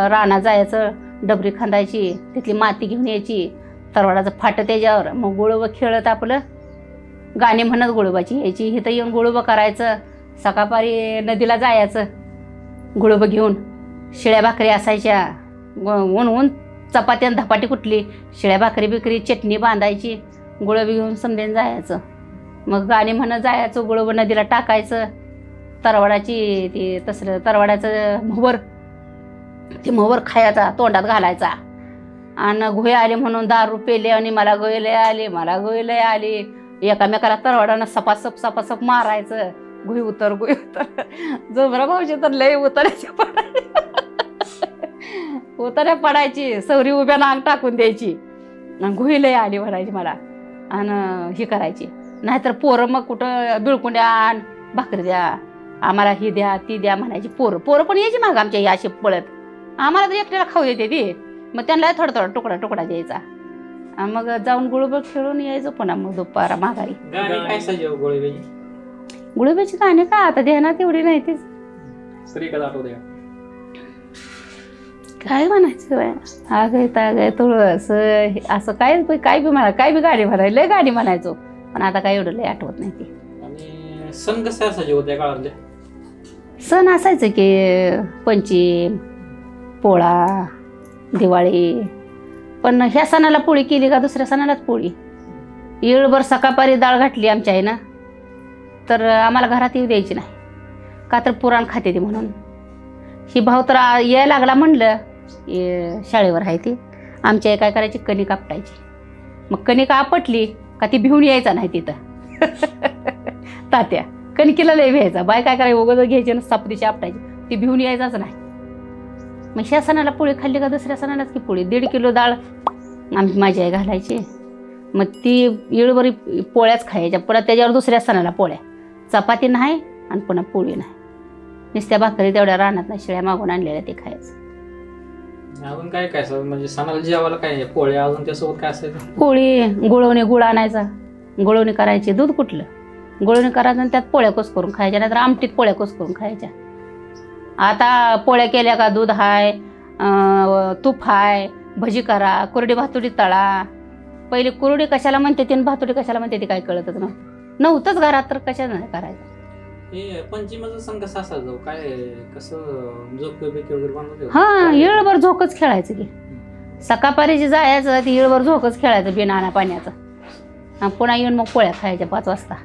रानात जायचं, डबरी खांदायची, तिथली माती घेऊन यायची, तरवाडाचं फाटं त्याच्यावर. मग गुळोबं खेळत आपलं गाणी म्हणत गुळोबाची यायची. इथं येऊन गुळोबं करायचं. सकाळपारी नदीला जायचं गुळोबं घेऊन. शिळ्या भाकरी असायच्या, ऊन चपाती आणि धपाटी कुठली, शिळ्या भाकरी बिकरी चटणी बांधायची, गुळोबी घेऊन समजेन जायचं. मग गाणी म्हणत जायचं, गुळोबं नदीला टाकायचं. तरवाडाची ती तसलं तरवाड्याचं मोहर, ते मोहर खायचा, तोंडात घालायचा. आणि गोळे आले म्हणून दारू पेले आणि मला गोळे आले, एकामेकाला तरवाडानं सपासप मारायचं. गुही उतर जोबरा भाऊची तर लय उतऱ्या पडायची. सवरी उभ्या नांग टाकून द्यायची. गुही लय आली म्हणायची मला आणि ही करायची. नाहीतर पोरं मग कुठं बिळकुंड्या आण, भाकरी द्या, आम्हाला ही द्या ती द्या म्हणायची. पोरं पण यायची मागं आमच्या या अशी पळत. आम्हाला तर एकट्याला खाऊ येते ती. मग त्यांना थोडा तुकडा द्यायचा. मग जाऊन गुळोबं खेळून यायचं पुन्हा. मग दुपारा माघारी. गुळोब्याची गाणी का आता ध्यानात एवढी नाही तीच. काय म्हणायचं आगय तुळस असं काय बी म्हणा, काय बी गाणी म्हणायची. लय गाणी म्हणायचो, पण आता काय एवढं लय आठवत नाही ती. आणि सण कसे असायचे होते काळातले? सण असायचं की पंचम, पोळा, दिवाळी. पण ह्या सणाला पोळी केली का दुसऱ्या सणालाच पोळी. येळभर सकाळपारी डाळ घातली आमच्या आईनं तर आम्हाला घरात येऊ द्यायची नाही, का तर पुराण खाते ती म्हणून. ही भाऊ तर यायला लागला म्हणलं, शाळेवर आहे ती, आमच्या आई काय करायची, कणिक आपटायची. मग कणिक आपटली का ती भिवून यायचा नाही तिथं. तात्या कणकीला लय व्यायचा. बाय काय करायची, उगाच घ्यायची ना सापडीची आपटायची, ती भिवून यायचाच नाही. मग ह्या सणाला पोळी खाल्ली का दुसऱ्या सणालाच की पोळी. 1.5 किलो डाळ माझी आई घालायची. मग ती येळभरी पोळ्याच खायच्या. पुन्हा त्याच्यावर दुसऱ्या सणाला पोळ्या, चपाती नाही आणि पुन्हा पोळी नाही. नुसत्या भाकरी तेवढ्या रानात शिळ्या मागून आणलेल्या ते खायचं. अजून काय काय म्हणजे सणाला जेवायला काय पोळ्या, अजून त्यासोबत काय असायचं? पोळी, गुळवणी, गुळ आणायचा, गुळवणी करायची. दूध कुठलं, गुळवणी करायचं आणि त्यात पोळ्या करून खायच्या, नाहीतर आमटीत पोळ्या करून खायच्या. आता पोळ्या केल्या का दूध हाय, तूप हाय, भजी करा, कुरडी भातुडी तळा. पहिले कुरडी कशाला म्हणते ती भातुडी कशाला म्हणते ती काय कळतच नव्हतंच घरात, तर कशाला नाही करायचं. हे पंचमीचा सण कसा असायचा काय कसं झोप वगैरे बनवते हा येळभर झोकच खेळायचं की सकाळपारीची जायचं ती येळभर झोकच खेळायचं बिना पाण्याचं आणि पुन्हा येऊन मग पोळ्या खायच्या 5 वाजता.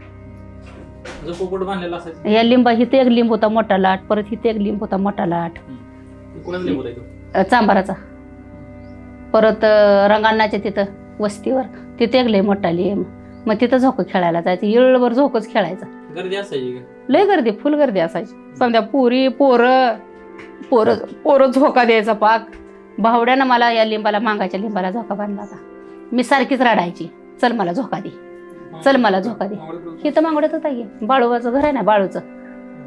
झोपड बांधलेला असायचं. या लिंबा हिथे एक लिंब होता मोठा लाट परत हिथे एक लिंब होता मोठा लाट कोणाचा लिंब होता चांबाराचा. परत रंगाणाच्या तिथं वस्तीवर तिथे एक लय मोठा लिंब मग तिथं झोकं खेळायला जायचं येळभर झोकच खेळायचं. गर्दी असायची का? लय गर्दी फुल गर्दी असायची. समजा पुरी पोरं पोरं पोरं झोका द्यायचा पाक. भावड्यानं मला या लिंबाला मांगाच्या लिंबाला झोका बांधला होता. मी सारखीच रडायची चल मला झोका दे चल मला झोका दे. हे तर मागवड्यात होता की बाळूबाचं घर आहे ना बाळूचं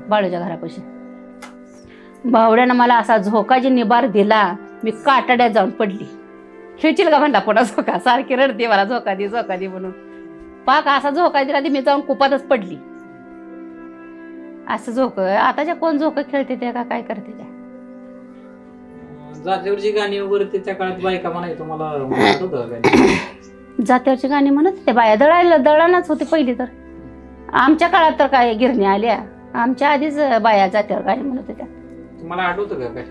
बाळूच्या घरापाशी. भावड्यानं मला असा झोका जी निबार दिला मी काटाड्यात जाऊन पडली. खेळशील का म्हणला पुन्हा झोका सारखी रडते मला झोका दे म्हणून. पाक असा झोका दिला ती मी जाऊन कुपातच पडली. असं झोक आताच्या कोण झोक खेळते ते का काय करते त्या. जात्यावरची गाणी वगैरे त्या काळात बायका म्हणाय तुम्हाला जात्यावरची गाणी म्हणत होते बाया दळणच होती पहिली तर. आमच्या काळात तर काय गिरणी आल्या आमच्या आधीच बाया जात्यावर गाणी म्हणत होत्या. तुम्हाला आठवतं का काय?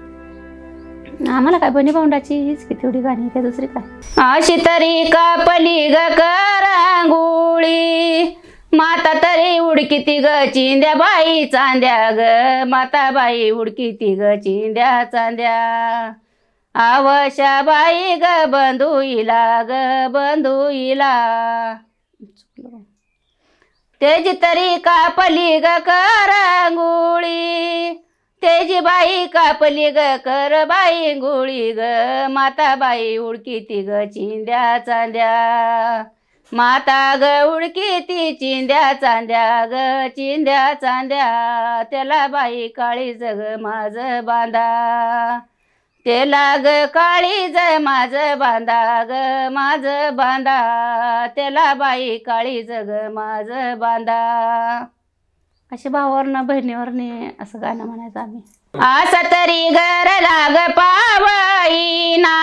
आम्हाला काय बनी भाऊंडाची हीच की तेवढी गाणी त्या दुसरी काय. अशी तरी कापली ग करांगुळी माता तरी उडकीती ग चिंद्या बाई चांद्या ग माता बाई उडकीती ग चिंद्या चांद्या आवश्या बाई ग बंधुईला तेजी तरी कापली ग करांगुळी तेजी बाई कापली ग कर बाई गुळी ग माता बाई उडकीती ग चिंद्या चांद्या माता ग उडकीती चिंद्या चांद्या ग चिंद्या चांद्या त्याला बाई काळी जग माझ बांधा त्याला ग काळी ज माझ बांधा ग माझ बांधा त्याला बाई काळी जग माझ बांधा. अशी भावावरनं बहिणीवरने असं गाणं म्हणायचं आम्ही. असं तरी घर लाग पावईना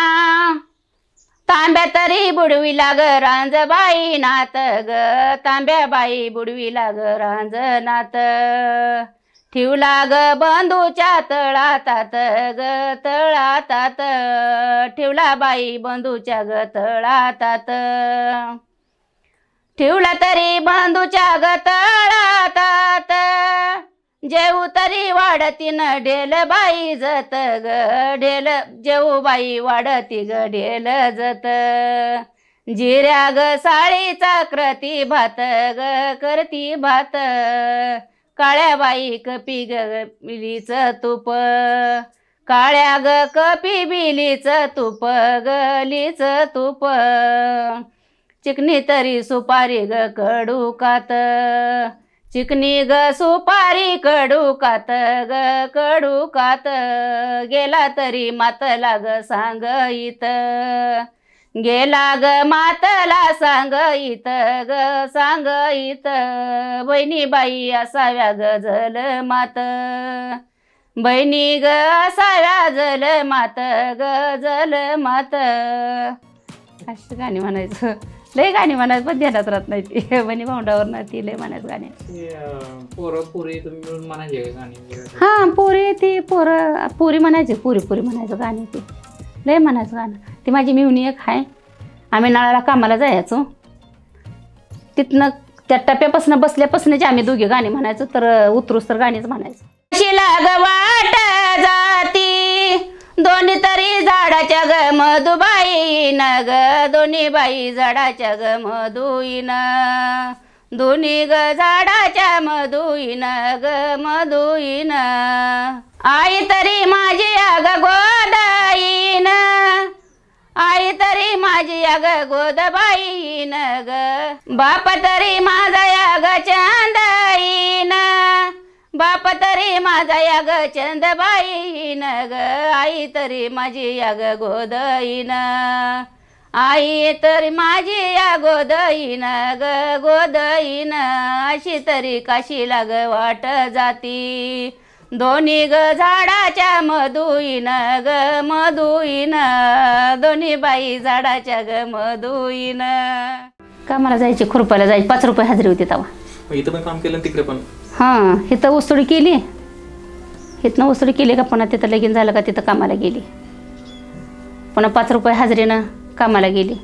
तांब्या तरी बुडवी लाग रांजबाई नात ग तांब्या बाई बुडवी लाग रांजनात ठेवला ग बंधूच्या तळातात ग तळातात ठेवला बाई बंधूच्या ग तळातात ठेवला तरी बंधूच्या ग तळातात जेऊ तरी वाढती न ढेल बाई जत ग ढेल जेऊ बाई वाढती ग ढेल जत जिऱ्या ग साळीचा करती भात ग करती भात काळ्या बाई कपी ग बिलीच तूप काळ्या ग कपी बिलीच तूप गलीच तूप चिकनी तरी सुपारी ग कडूकात चिकनी ग सुपारी कडूकात ग कडूकात गेला तरी मातला ग सांगईत गेला ग मातला सांगईत ग सांगईत बहिणी बाई असाव्या ग जल मात बहिणी ग असाव्या जल मात ग जल मात. अशी गाणी म्हणायचं लय गाणी म्हणायचं पण ध्यानात राहत नाही ती बनी भाऊंडावर ना ती लय म्हणायचं गाणी. पोरं पुरी तुम्ही मिळून म्हणायचे गाणी? हा पोरी ती पोरं पुरी म्हणायची पुरी म्हणायचं गाणी ती लय म्हणायचं गाणं. ती माझी मिवणी एक आहे आम्ही नळाला कामाला जायचो तिथनं त्या टप्प्यापासून बसल्यापासूनच आम्ही दोघे गाणी म्हणायचो तर उतरूस तर गाणीच म्हणायचं. शिलाग वाट जाती दोन्ही तरी झाडाच्या ग मधुबाईन ग दोन्ही बाई झाडाच्या ग मधुईन दोन्ही ग झाडाच्या मधुईन ग मधुईन आई तरी माझी अग गोदाईन आई तरी माझी अग गोदबाईन ग बाप तरी माझा अग चंदाईन बाप तरी माझा या ग चंदबाईन ग आई तरी माझी या ग गोदईन आई तरी माझी या गोदईन ग गोदईन अशी तरी काशीला ग वाट जाती दोन्ही ग झाडाच्या मधुईन ग मधुईन दोन्ही बाई झाडाच्या ग मधुईन. कामाला जायची, खुरपायला जायची, 5 रुपये हजेरी होती तेव्हा. मग इथं पण काम केलं तिकडे पण? हां, इथं उसतोडी केली, इथनं उसतोडी केली का पुन्हा तिथं लगीन झालं का तिथं कामाला गेली, पुन्हा 5 रुपये हजेरीनं कामाला गेली,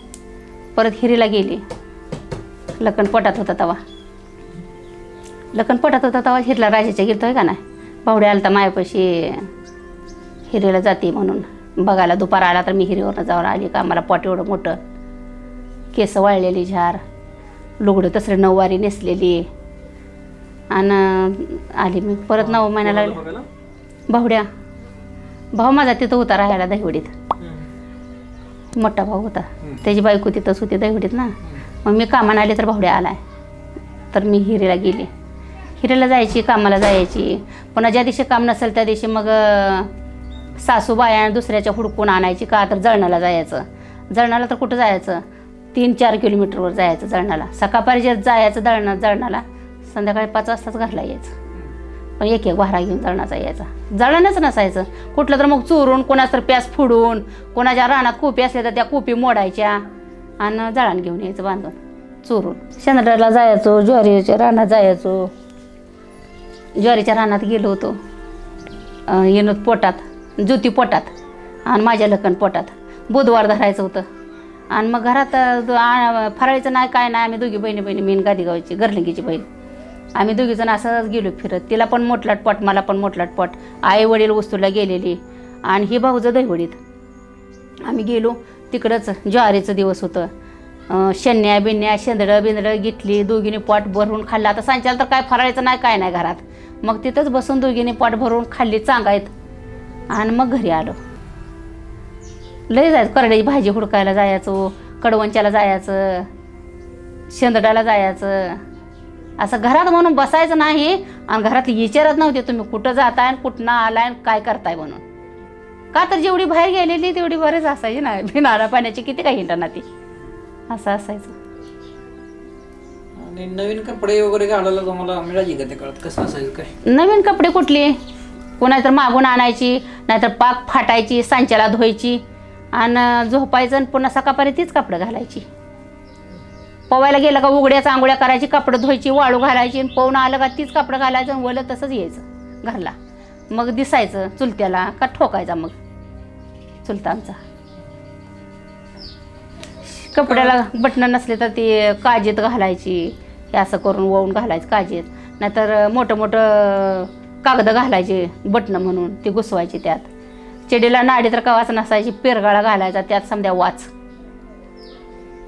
परत हिरीला गेली. लखन पोटात होता तेव्हा, लखन पोटात होता तेव्हा हिरला राजाच्या गेलतोय का नाही. भावड्या आलता मायापाशी हिरीला जाते म्हणून बघायला. दुपार आला तर मी हिरीवरनं जाऊन आली का मला पोट एवढं मोठं, केस वाळलेली झार, लुगडं तसं 9 वारी नेसलेली. आणि आली मी परत 9 महिन्याला लागले. भावड्या भाऊ माझा तिथं होता राहायला दहिवडीत, मोठा भाऊ होता, त्याची बायको तिथंच होती दहिवडीत ना. मग मी कामाला आले तर भावड्या आलाय, तर मी हिरीला गेली. हिरीला जायची, कामाला जायची. पुन्हा ज्या दिवशी काम नसेल त्या दिवशी मग सासूबाया दुसऱ्याच्या हुडकून आणायची का तर जळणाला जायचं. जळणाला तर कुठं जायचं, 3-4 किलोमीटरवर जायचं जळणाला. सकाळपारी जायचं जळणाला, संध्याकाळी 5 वाजताच घरला यायचं. पण एक वाहरा घेऊन जळणाचा यायचा. जळणच नसायचं कुठलं तर मग चोरून कोणाच तर प्यास फोडून, कोणाच्या रानात कोपी असल्या तर त्या कोपी मोडायच्या आणि जळण घेऊन यायचं बांधून चोरून. शेंदड्याला जायचो, ज्वारीच्या रानात जायचो. ज्वारीच्या रानात गेलो होतो, येणं पोटात, ज्योती पोटात आणि माझ्या लखन पोटात. बुधवार धरायचं होतं. आणि मग घरात फराळीचं नाही काय नाही, आम्ही दोघी बहिणी मीन गादीगावची गरलिंगीची बहीण, आम्ही दोघीजण असंच गेलो फिरत. तिला पण मोठलाट पोट, मला पण मोठलाट पोट. आई वडील वस्तूला गेलेली आणि ही भाऊजं दहिवडीत. आम्ही गेलो तिकडंच. ज्वारीचं दिवस होतं. शन्या बिन्या शेंदडं बिंदडं घेतली, दोघींनी पोट भरून खाल्लं. आता सांच्याला तर काय फराळीचं नाही काय नाही घरात. मग तिथंच बसून दोघींनी पोट भरून खाल्ली चांगायत आणि मग घरी आलो. लय जायचं, करड्याची भाजी हुडकायला जायचो, कडवंच्याला जायचं, शेंदडाला जायचं. असं घरात म्हणून बसायचं नाही. आणि घरात विचारत नव्हते तुम्ही कुठं जाताय, कुठनं आलाय, काय करताय म्हणून. का तर जेवढी बाहेर गेलेली तेवढी बरेच असायची ना, बिनारा पाण्याची किती काही हिंडा ती, असं असायचं. आणि नवीन कपडे वगैरे घालायला तुम्हाला मिळाली का त्या काळात? कसं असायचं काय? नवीन कपडे कुठली, कोणातर मागून आणायची, नाहीतर पाक फाटायची, सांच्याला धुवायची आणि झोपायचं आणि पुन्हा सकाळपारी तीच कपडे घालायची. पवायला गेलं का उघड्याच आंघोळ्या करायची, कपडे धुवायची, वाळू घालायची आणि पवनं आलं का तीच कपडे घालायचं आणि वलं तसंच यायचं घरला. मग दिसायचं चुलत्याला का ठोकायचा मग चुलता आमचा. कपड्याला बटणं नसले तर ती काजीत घालायची, हे असं करून वळून घालायचं काजीत. नाहीतर मोठं मोठं कागद घालायचे बटणं म्हणून, ती घुसवायची त्यात. चेडीला नाडी तर कवाच नसायची, पेरगाळा घालायचा त्यात समजा वाच.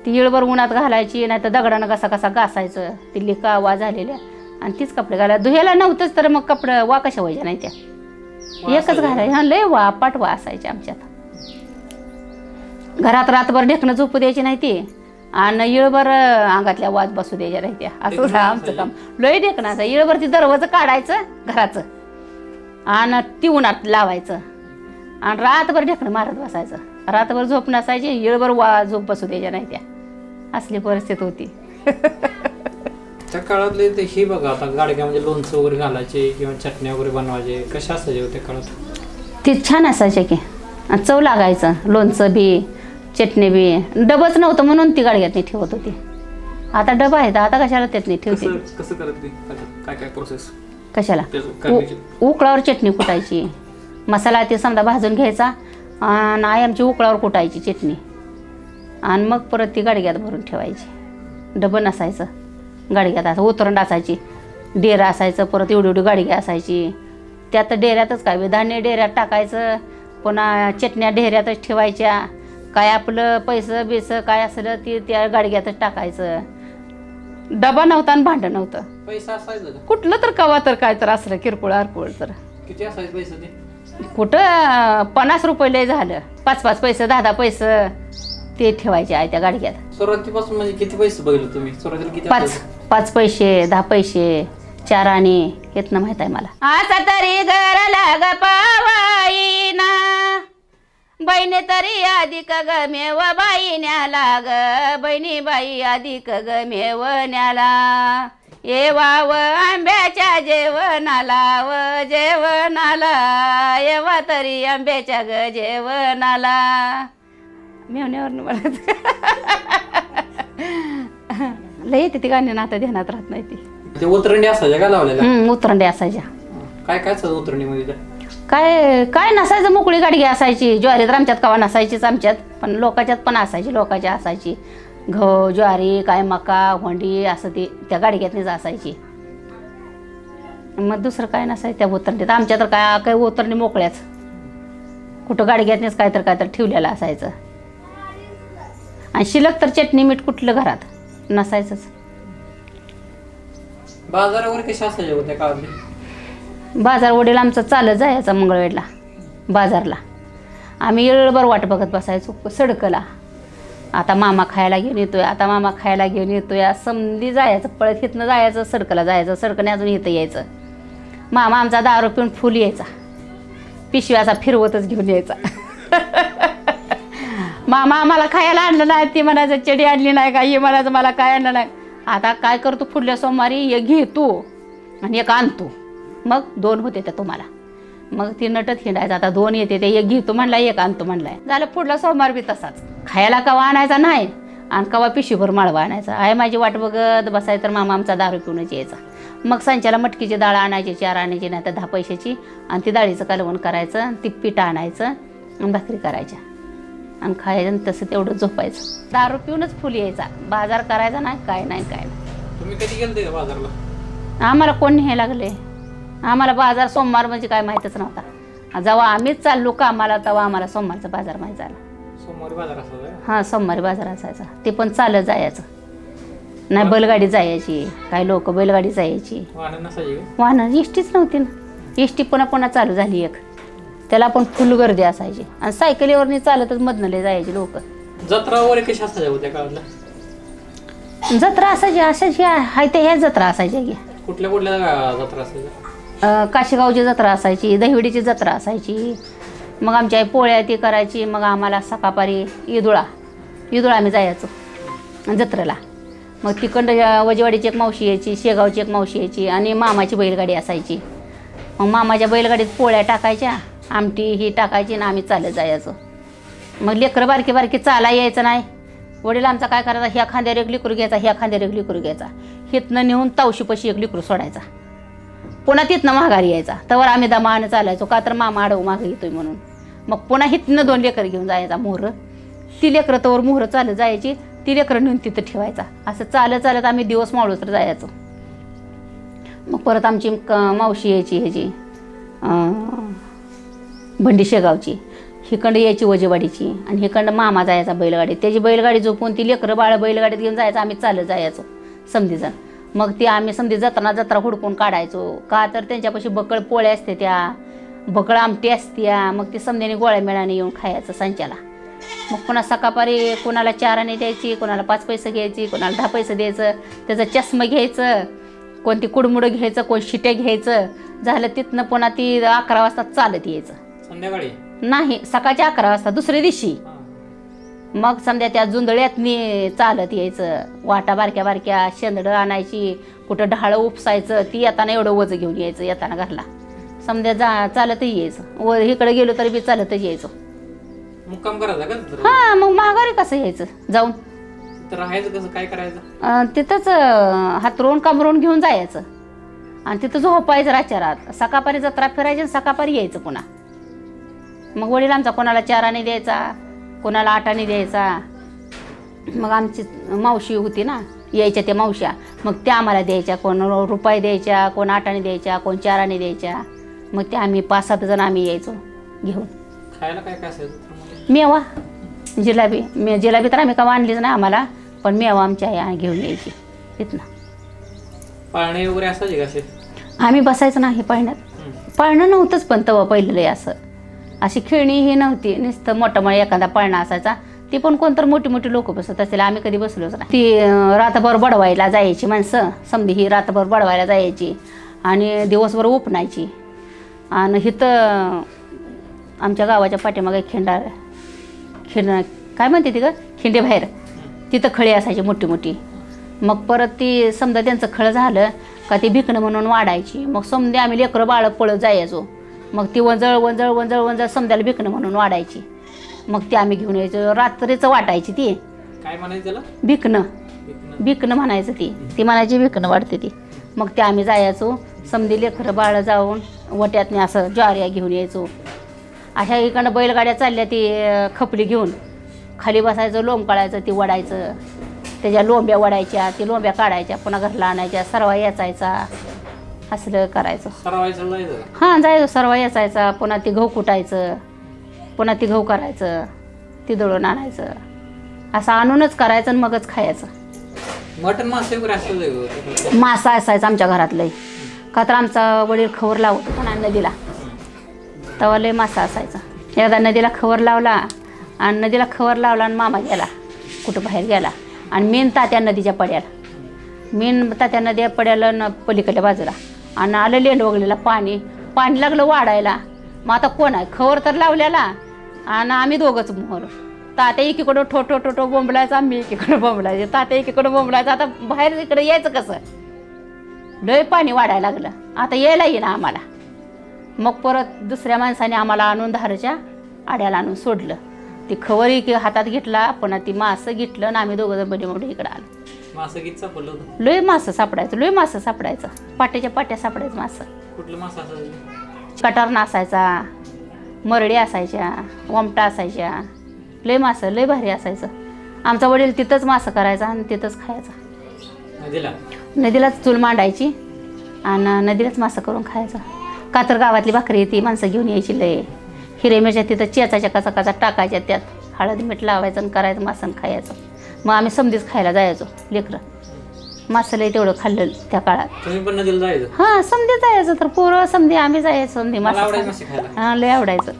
ती इळभर उन्हात घालायची, नाही तर दगडानं कसा कसा घासायचं, ती लिका वा झालेल्या. आणि तीच कपडे घालायला. धुयाला नव्हतंच तर मग कपडे वा कशा व्हायच्या नाही त्या, एकच घालायची. हा लय वा पाठवा असायचे आमच्यात. घरात रातभर ढेकणं झोपू द्यायची नाही ती आणि इळभर अंगातल्या वाद बसू द्यायच्या नाही त्या. असं होतं आमचं काम. लय ढेकणं असायचं. इळभर ती दरवाजं काढायचं घराचं आणि ती उन्हात लावायचं आणि रातभर ढेकणं मारत बसायचं. रातभर झोप नसायची, इळभर झोप बसू द्यायच्या नाही त्या. असली परिस्थिती होती. त्या काळातले ते हे बघा, आता गाडग्यामध्ये लोणचं वगैरे घालायचे किंवा चटण्या वगैरे बनवायचे, कशा असायचे होते काळात? ते छान असायचे की, चव लागायचं. लोणचं बी चटणी बी. डबच नव्हतं म्हणून ती गाडग्यात ठेवत होती. आता डबा आहे तर आता कशाला त्यात नाही ठेवते. कसं करत ती, काय काय प्रोसेस कशाला? उकळावर चटणी कुटायची, मसाला ते समजा भाजून घ्यायचा आणि आई आमची उकळावर कुटायची चटणी आणि मग परत ती गाडग्यात भरून ठेवायची. डबं नसायचं गाडग्यात. असं उतरंड असायची, डेरा असायचं, परत एवढी एवढी गाडगी असायची. त्यात डेऱ्यातच काय धान्य डेऱ्यात टाकायचं, पुन्हा चटण्या डेऱ्यातच ठेवायच्या. काय आपलं पैसं बेसं काय असलं ते त्या गाडग्यातच टाकायचं. डबा नव्हता आणि भांडं नव्हतं. पैसा असायचं का? कुठलं तर कवा तर काय तर असलं किरकोळ अरकोळ तर. किती असायचं पैसे ते? कुठं 50 रुपये लय झालं, 5-5 पैसे 10-10 पैसे ते ठेवायचे आहे त्या गाडग्यात. सुरुवातीपासून म्हणजे किती पैसे बघितले तुम्ही? सुरुवातीला किती? 5 पैसे 10 पैसे 4 आणे येतनं माहित आहे मला. आता तरी घर लाग पावाईना, बहिणी तरी अधिक गमेव बाईन्याला ग, बहिणी बाई अधिक गमेवण्याला. ये वाव आंब्याच्या जेवणाला व जेवणाला, येवा तरी आंब्याच्या ग जेवणाला. मेवण्यावर म्हणत लय येते ती गाणी ना आता ध्यानात राहत नाही ती. ते उतरंडी असायच्या का लावलेल्या? उतरंडे असायच्या. काय काय असतं उतरंडीमध्ये त्या? काय काय नसायचं, मोकळी गाडगी असायची. ज्वारी तर आमच्यात कवा नसायचीच आमच्यात, पण लोकांच्यात पण असायची. लोकांच्या असायची गहू ज्वारी काय मका होंडी असं ती त्या गाडग्यातनीच असायची. मग दुसरं काय नसायचं त्या उतरंडीत. आमच्या तर काय काय उतरणी मोकळ्याच, कुठं गाडग्यातनीच काय तर ठेवलेलं असायचं. आणि शिल्लक तर चटणी मीठ कुठलं घरात नसायचंच. बाजारावर कशा असायच्या होत्या काळातले? बाजार वडील आमचं चालत जायचं मंगळवेढला बाजारला. आम्ही येळभर वाट बघत बसायचो सडकला. आता मामा खायला घेऊन येतोय, आता मामा खायला घेऊन येतोय, समधी जायचं पळत इथनं जायचं सडकला जायचं, सडकने अजून इथं यायचं. मामा आमचा दारू पिऊन फुल यायचा, पिशव्याचा फिरवतच घेऊन यायचा. मामा आम्हाला खायला आणलं नाही, ती म्हणायचं चडी आणली नाही का, हे म्हणायचं मला काय आणलं नाही. आता काय करतो पुढल्या सोमवारी एक घेतो आणि एक आणतो, मग 2 होते त्या तुम्हाला. मग ती नटत हिंडायचं, आता 2 येते ते, एक घेतो म्हणलाय एक आणतो म्हणलाय. झालं पुढला सोमवार बी तसाच. खायला कवा आणायचा नाही आणि कवा पिशीभर माळवा आणायचा. आहे माझी वाट बघत बसायचं तर मामा आमचा दारू पिऊनच यायचा. मग सांच्याला मटकीची डाळ आणायची, 4 आणायची नाही तर 10 पैशाची, आणि ती डाळीचं कालवण करायचं, ती पीठ आणायचं आणि भाकरी करायच्या आणि खायचं आणि तसं तेवढं झोपायचं. दारू पिऊनच फुल यायचा, बाजार करायचा नाही काय नाही काय नाही. तुम्ही कधी गेलते का बाजारला? आम्हाला कोण न्यायला लागले, आम्हाला बाजार सोमवार म्हणजे काय माहीतच नव्हता. जेव्हा आम्हीच चाललो कामाला तेव्हा आम्हाला सोमवारचा बाजार माहीत झाला. सोमवारी बाजार असायचा? हां सोमवारी बाजार असायचा. ते पण चालत जायचं नाही, बैलगाडी जायची. काही लोक बैलगाडी जायची. वाहन नसायची? वाहन एसटीच नव्हती ना. एसटी पुन्हा चालू झाली एक, त्याला पण फुल गर्दी असायची. आणि सायकलीवरनी चालतच मधनले जायचे लोक. जत्रा वगैरे कशा असायच्या होत्या काळातल्या? जत्रा असायची असायची हाय ते ह्या जत्रा असायच्या की. कुठल्या कुठल्या जत्रा असायच्या? काशीगावची जत्रा असायची, दहिवडीची जत्रा असायची. मग आमच्या आई पोळ्या ती करायची. मग आम्हाला सकाळपारी ईदुळा आम्ही जायचो जत्रेला. मग तिकडं वजेवाडीची एक मावशी यायची, शेगावची एक मावशी यायची आणि मामाची बैलगाडी असायची. मग मामाच्या बैलगाडीत पोळ्या टाकायच्या, आमटी ही टाकायची आणि आम्ही चालत जायचो. मग लेकरं बारकी बारकी चाला यायचं नाही. वडील आमचा काय करायचा, ह्या खांद्यावर एक लिकरू घ्यायचा, ह्या खांद्यावर एक लिकरू घ्यायचा, हितनं नेऊन तावशीपाशी एक लिकरू सोडायचा, पुन्हा तिथनं माघारी यायचा. तर आम्ही दमानं चालायचो, का तर मामा आडव मागं येतोय म्हणून. मग पुन्हा हितनं 2 लेकरं घेऊन जायचा मोहरं. ती लेकरं तवर मोहरं चालत जायची, ती लेकरं नेऊन तिथं ठेवायचा. असं चालत चालत आम्ही दिवस मावळूस तर जायचो. मग परत आमची मावशी यायची ह्याची भंडी शेगावची, हिकडं यायची वजेवाडीची आणि हिकडं मामा जायचा बैलगाडी. त्याची बैलगाडी झोपून ती लेकरं बाळ बैलगाडीत घेऊन जायचं, आम्ही चालत जायचो समधीजण. मग ती आम्ही समधी जत्रा हुडकून काढायचो, का तर त्यांच्यापाशी बकळ पोळ्या असते, त्या बकळ आमटी असत्या. मग ती समध्याने गोळ्या मेळाने येऊन खायचं संच्याला. मग पुन्हा सकाळपारी कोणाला 4 आणे द्यायची, कोणाला 5 पैसे घ्यायची, कोणाला 10 पैसे द्यायचं. त्याचं चष्मा घ्यायचं, कोणती कुडमुडं घ्यायचं, कोण शिट्या घ्यायचं. झालं तिथनं पुन्हा ती 11 वाजता चालत यायचं. संध्याकाळी नाही, सकाळच्या 11 वाजता दुसऱ्या दिवशी. मग समजा त्या जुंदळ्यातनी चालत यायचं. वाटा बारक्या बारक्या शेंदडं आणायची, कुठं ढाळं उपसायचं, ती येताना एवढं वज घेऊन यायचं येताना घरला. समजा चालतच यायचं. व इकडे गेलो तरी बी चालतच यायचो. मुक्काम करायचा का? हां मग माघारी कसं यायचं जाऊन? तर राहायचं कसं, काय करायचं? तिथंच हातरून कामरून घेऊन जायचं आणि तिथं झोपायचं रातच्या रात. सकाळपारी जत्रा फिरायची आणि सकाळपारी यायचं पुन्हा. मग वडील आमचा कोणाला 4 आणे द्यायचा, कोणाला 8 आणे द्यायचा. मग आमची मावशी होती ना यायच्या त्या मावश्या, मग त्या आम्हाला द्यायच्या. कोण रुपये द्यायच्या, कोण 8 आणे द्यायच्या, कोण 4 आणे द्यायच्या. मग ते आम्ही 5-7 जण आम्ही यायचो घेऊन. खायला काय काय असायचं? मेवा, जिलाबी. जिलाबी तर आम्ही का आणलीच नाही आम्हाला, पण मेवा आमच्या आई घेऊन यायची तिथनं. पाळणे वगैरे असायचे का असे? आम्ही बसायचं नाही पाळण्यात. पाळणं नव्हतंच पण तेव्हा पहिलं असं. अशी खेळणी ही नव्हती, नुसतं मोठं मळ एखादा पाळणा असायचा. ती पण कोणतर मोठी मोठी लोक बसत असेल, आम्ही कधी बसलोच नाही. ती रात्रभर बडवायला जायची माणसं, समधी ही रात्रभर बडवायला जायची आणि दिवसभर उपणायची. आणि इथं आमच्या गावाच्या पाठीमागे काय म्हणते ती ग, खिंडे बाहेर, तिथं खळी असायची मोठी मोठी. मग परत ती समजा त्यांचं खळ झालं का ती भिकणं म्हणून वाढायची. मग समजे आम्ही लेकरं बाळं पळत जायचो. मग ती वंजळ समजायला भिकणं म्हणून वाढायची. मग ती आम्ही घेऊन यायचो. रात्रीचं वाटायची ती. काय म्हणायचं त्याला? भिकणं. बिकणं म्हणायचं ती म्हणायची बिकणं वाढते ती. मग ते आम्ही जायचो समधी लेकरं बाळ जाऊन वट्यातनी असं ज्वाऱ्या घेऊन यायचो. अशा इकडनं बैलगाड्या चालल्या ती खपली घेऊन खाली बसायचं, लोंबकाळायचं, ती वडायचं, त्याच्या लोंब्या वडायच्या, ती लोंब्या काढायच्या, पुन्हा घरला आणायच्या, सरवा याचायचा, असलं करायचं. हां जायचं, सरवा याचायचा, पुन्हा ती गहू कुटायचं, पुन्हा ती गहू करायचं, ती दळून आणायचं, असं आणूनच करायचं आणि मगच खायचं. मटण मासे मासा असायचा आमच्या घरातलं, का तर आमचा वडील खवर लावत होता नदीला, तेव्हा लय मासा असायचा. एकदा नदीला खवर लावला आणि मामा गेला कुठं बाहेर गेला आणि मीन तात्या नदीच्या पड्याला न पलीकडल्या बाजूला आणि आलं लेंड वगळलेला पाणी लागलं वाढायला. मग आता कोण आहे, खवर तर लावलेला आणि आम्ही दोघंच मोहर. तात्या एकीकडं ठोठो बोंबलायचा, मी एकीकडं बोंबलायचे, तात्या एकीकडं बोंबलायचं. आता बाहेर इकडं यायचं कसं, लय पाणी वाढायला लागलं, आता यायला येईना आम्हाला. मग परत दुसऱ्या माणसाने आम्हाला आणून धारच्या आड्याला आणून सोडलं. ती खवर एक हातात घेतला, पुन्हा ती मासं घेतलं आणि आम्ही दोघं जण बडी इकडं आलो. लय मासं सापडायचं, पाट्याच्या पाट्या सापडायचं मासं. कुठलं मासा? कटार असायचा, मरडी असायच्या, वमटा असायच्या, लय मासं लय भारी असायचं. आमचा वडील तिथंच मासं करायचा आणि तिथंच खायचा. नदीलाच चूल मांडायची आणि नदीलाच मासं करून खायचं. का तर गावातली भाकरी ती माणसं घेऊन यायची लय. हिरे मिरच्या तिथं चेचाच्या कचा टाकायच्या, त्यात हळद मीठ लावायचं आणि करायचं मासं खायचं. मग आम्ही समधीच खायला जायचो लेकरं. मासं लय तेवढं खाल्लं त्या काळात. हां समधी जायचं, तर पोरं समधी आम्ही जायचो समधी मासं. हां लय आवडायचं.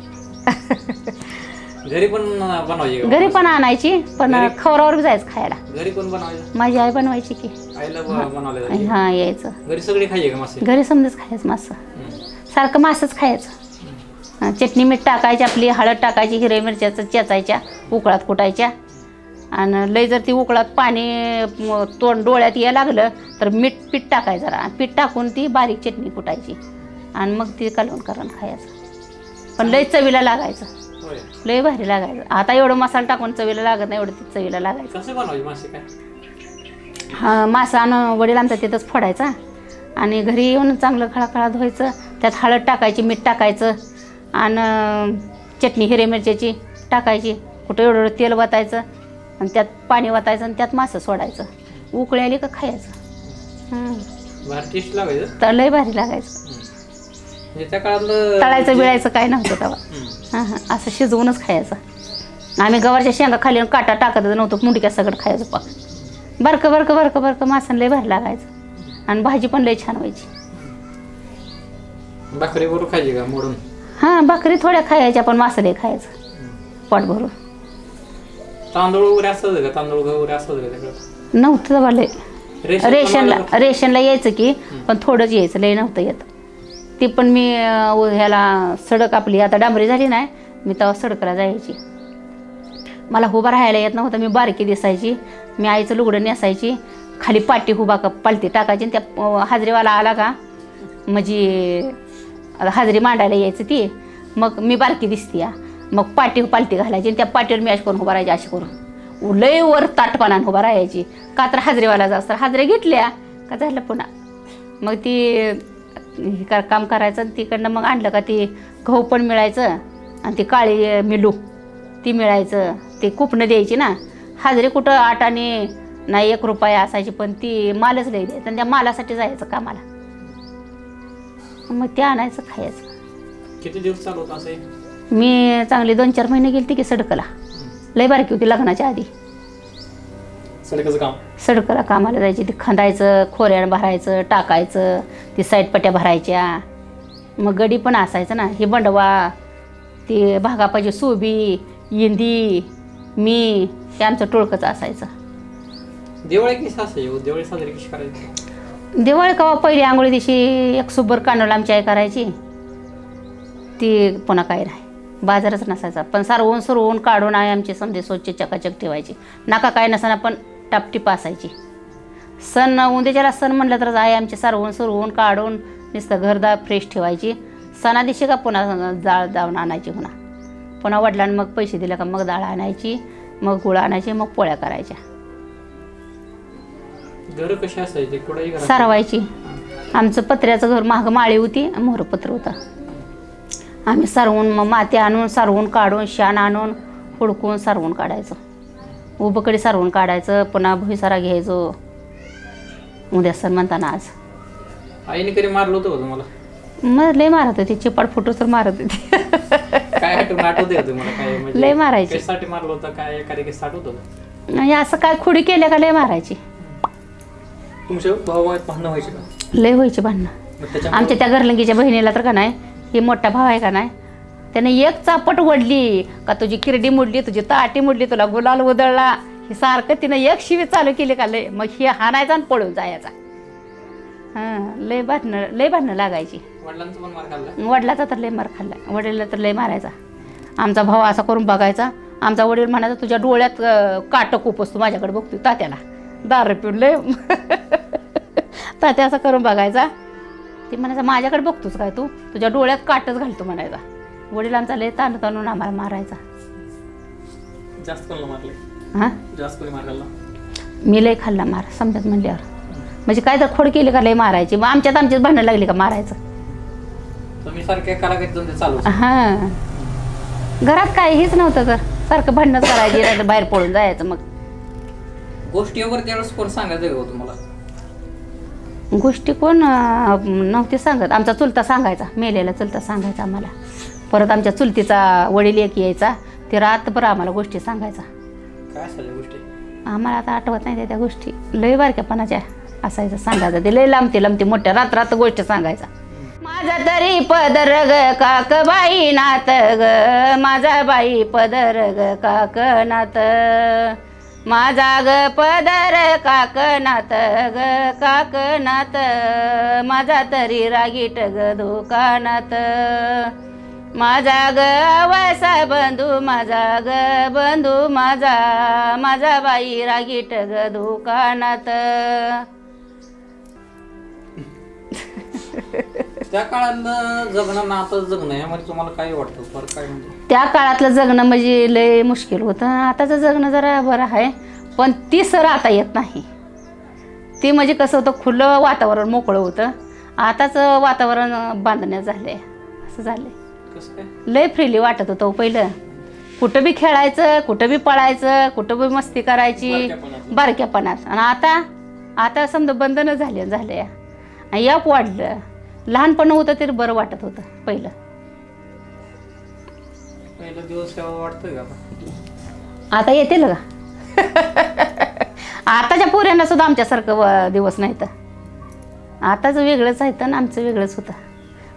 घरी पण आणायची, पण खवरावर बी जायचं खायला. माझी आई बनवायची की. हां यायचं घरी समधीच खायचं मासं, सारखं मासंच खायचं. चटणी मीठ टाकायची, आपली हळद टाकायची, हिरव्या मिरच्याचं चेचायच्या, उकळात कुटायच्या. आणि लय जर ती उकळात पाणी तोंड डोळ्यात यायला लागलं तर पीठ टाकायचं जरा, पीठ टाकून ती बारीक चटणी कुटायची आणि मग ती कालवण करून खायचं. पण लय चवीला लागायचं, लय भारी लागायचं. आता एवढं मसाला टाकून चवीला लागत नाही, एवढं ती चवीला लागायचं. हां मासा आणि वडील आमचा तिथंच फोडायचा आणि घरी येऊन चांगलं खळाखळा धुवायचं, त्यात हळद टाकायची, मीठ टाकायचं आणि चटणी हिरव्या मिरच्याची टाकायची, कुठं एवढं तेल वतायचं आणि त्यात पाणी वतायचं आणि त्यात मासं सोडायचं. उकळी आली का खायचं. तर लय भारी लागायचं. तळायचं बिळायचं काय नव्हतं तेव्हा. हां असं शिजवूनच खायचं. आम्ही गवारच्या शेंगा खाली काटा टाकतच नव्हतं, मुंडक्या सगळं खायचं पाक. बरकं मासं लय भारी लागायचं आणि भाजी पण लय छान व्हायची. भाकरी बरोबर खायची का मोडून? हां भाकरी थोड्या खायच्या, पण मासं लय खायचं पोट भरून. तांदूळ वगैरे असतं का? तांदूळ वगैरे असतं का? नव्हतं बाबा लय. रेशनला यायचं की, पण थोडंच यायचं, लय नव्हतं येत. ती पण मी ह्याला सडक आपली आता डांबरी झाली नाही, मी तेव्हा सडकला जायची. मला उभा राहायला येत नव्हतं, मी बारकी दिसायची. मी आईचं लुगडं नेसायची, खाली पाटी पालती टाकायची. त्या हाजरीवाला आला का म्हणजे हाजरी मांडायला यायचं ती, मग मी बारकी दिसती या, मग पालती घालायची आणि त्या पाटीवर मी अशी करून उभा राहायची, अशी करून लय वर ताटपणानं उभा राहायची. का तर हाजरीवाला जास्त हाजऱ्या घेतल्या का झालं पुन्हा. मग ती काम करायचं आणि तिकडनं मग आणलं का ती गहू पण मिळायचं आणि ती काळी मिलू ती मिळायचं. ते कुपनं द्यायची ना, हाजरी कुठं 8 आणे नाही 1 रुपया असायची, पण ती मालच लई द्यायचं आणि त्या मालासाठी जायचं कामाला. मग ते आणायचं खायचं. किती दिवस चालू होतं असं? मी चांगली 2-4 महिने गेली की सडकला. लय बारकी होती लग्नाच्या आधी. सडकला कामाला जायची. ती खंदायचं, खोऱ्यानं भरायचं, टाकायचं, ती साईड पट्ट्या भरायच्या. मग गडी पण असायचं ना, ही बंडवा, ती भागापाची सोबी, इंदी, मी, हे आमचं टोळकंच असायचं. दिवाळी कशी असायची? दिवाळी साजरी कशी करायची? दिवाळी कवा पहिली आंघोळी दिवशी एक सुबर कांडोला आमची आई करायची. ती पुन्हा काय नाही, बाजारच नसायचा. पण सरवून काढून आई आमची समजे स्वच्छ चकाचक ठेवायची. नाका काय नसताना पण टापटीप असायची. सण उद्याच्याला सण म्हटलं तर आई आमची सरवून काढून नुसतं घरदार फ्रेश ठेवायची. सणा दिवशी का पुन्हा डाळ जाऊन आणायची. पुन्हा वडिलांनी मग पैसे दिले का मग डाळ आणायची, मग गुळ आणायची, मग पोळ्या करायच्या. घर कशी असायची कुठेही घरात? सारवायची. आमचं पत्र्याचं घर, मागं माळी होती, मोहरपत्र होतं. आम्ही सारवून मग माती आणून सारवून काढून शान आणून हुडकून सारवून काढायचं. उभकडे सारवून काढायचं, पुन्हा भुईसारा घ्यायचो. उद्या सण म्हणताना आज आईने कधी मारलं होतं का तुम्हाला? मग लय मारत होती, चिपाड फुटू तर मारत होती. काय आठवते का तुम्हाला? काय म्हणजे लय मारायची. कशासाठी मारलं होतं? काय एखादी केस आठवतं का? म्हणजे असं काय खुडी केल्या का लय मारायची. तुमच्या भाऊ भांडणं व्हायची का? लय व्हायची भांडणं. मग त्याच्या आमच्या त्या घरलंगीच्या बहिणीला तर का नाही, ही मोठा भाव आहे का नाही, त्याने एक चापट वडली का तुझी किरडी मोडली, तुझी ताटी मोडली, तुला गुलाल उधळला, हे सारखं तिनं एक शिवी चालू केली का लय, मग ही हाणायचा आणि पळून जायचा. हां, लय भांडणं लागायची. वडिलांचा पण मार खाल्ला? वडिलाचा तर लय मार खाल्ला, वडीलला तर लय मारायचा. आमचा भाऊ असा करून बघायचा, आमचा वडील म्हणायचा तुझ्या डोळ्यात काटं खूप असतो, माझ्याकडे बघतो तात्याला दारू पिऊन लय. तात्या असं करून बघायचा, ती म्हणायचा माझ्याकडे बघतोस काय तू, तुझ्या डोळ्यात काटच घालतो म्हणायचा. वडिलांचा लय ताणून आम्हाला मारायचा. जास्त कोणाला मारले? हां, जास्त कोणी मार खाल्ला? मी लय खाल्ला मार समजत म्हणल्यावर. म्हणजे काय तर खोड केली का लय मारायची. मग आमच्याच भांडणं लागली का मारायचं. तुम्ही सारखे कारागीर धंदे चालू? हां, घरात काय हेच नव्हतं तर सारखं भांडणं करायची, नाही तर बाहेर पळून जायचं. मग गोष्टी वगैरे त्यावेळेस कोण सांगायचं का तुम्हाला? गोष्टी कोण नव्हती सांगत. आमचा चुलता सांगायचा, मेलेला चुलता सांगायचा आम्हाला. परत आमच्या चुलतीचा वडील एक यायचा, ते रातभर आम्हाला गोष्टी सांगायचा. काय असायच्या गोष्टी? आम्हाला आता आठवत नाही त्या गोष्टी, लय बारक्यापणाच्या असायचं. सांगायचं ते लय लांबती मोठ्या रात्र गोष्टी सांगायचा. माझा तरी पदर ग काकबाई नात ग, माझा बाई पदर ग काकनात, माझा ग पदर काकनात ग काकनात, माझा तरी रागीट ग दुकानात, माझा ग वसा बंधू, माझा ग बंधू माझा, माझा बाई रागीट ग दुकानात. त्या काळातलं जगणं नातं जगणं यामध्ये तुम्हाला काय वाटतं? फरक काय म्हणजे? त्या काळातलं जगणं म्हणजे लय मुश्किल होतं. आताचं जगणं जरा बरं आहे, पण ती सर आता येत नाही. ती म्हणजे कसं होतं, खुलं वातावरण मोकळं होतं. आताचं वातावरण बांधण्यात झालं आहे, असं झालं आहे. कसं काय? लय फ्रीली वाटत होतं पहिलं. कुठं बी खेळायचं, कुठं बी पळायचं, कुठं बी मस्ती करायची बारक्यापणात. आणि आता समजा बंधनं झाले आणि याप वाढलं. लहानपण होतं तरी बरं वाटत होतं पहिलं. पहिलं दिवस वाटतंय का आता येतील का? आताच्या पोऱ्यांना सुद्धा आमच्यासारखं दिवस नाही तर. आताचं वेगळंच आहे तर आमचं वेगळंच होतं.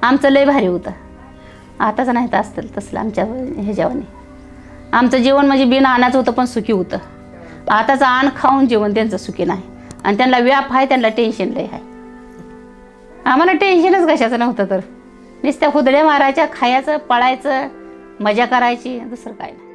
आमचं लय भारी होतं, आताचं नाही तर असतं तसलं आमच्या ह्याच्यावाने. आमचं जेवण म्हणजे बिन आणायचं होतं पण सुखी होतं. आताचं आण खाऊन जेवण त्यांचं सुखी नाही. आणि त्यांना व्याप आहे, त्यांना टेन्शन लय आहे. आम्हाला टेन्शनच कशाचं नव्हतं तर. नुसत्या हुदड्या मारायच्या, खायचं, पळायचं, मजा करायची, दुसरं काय नाही.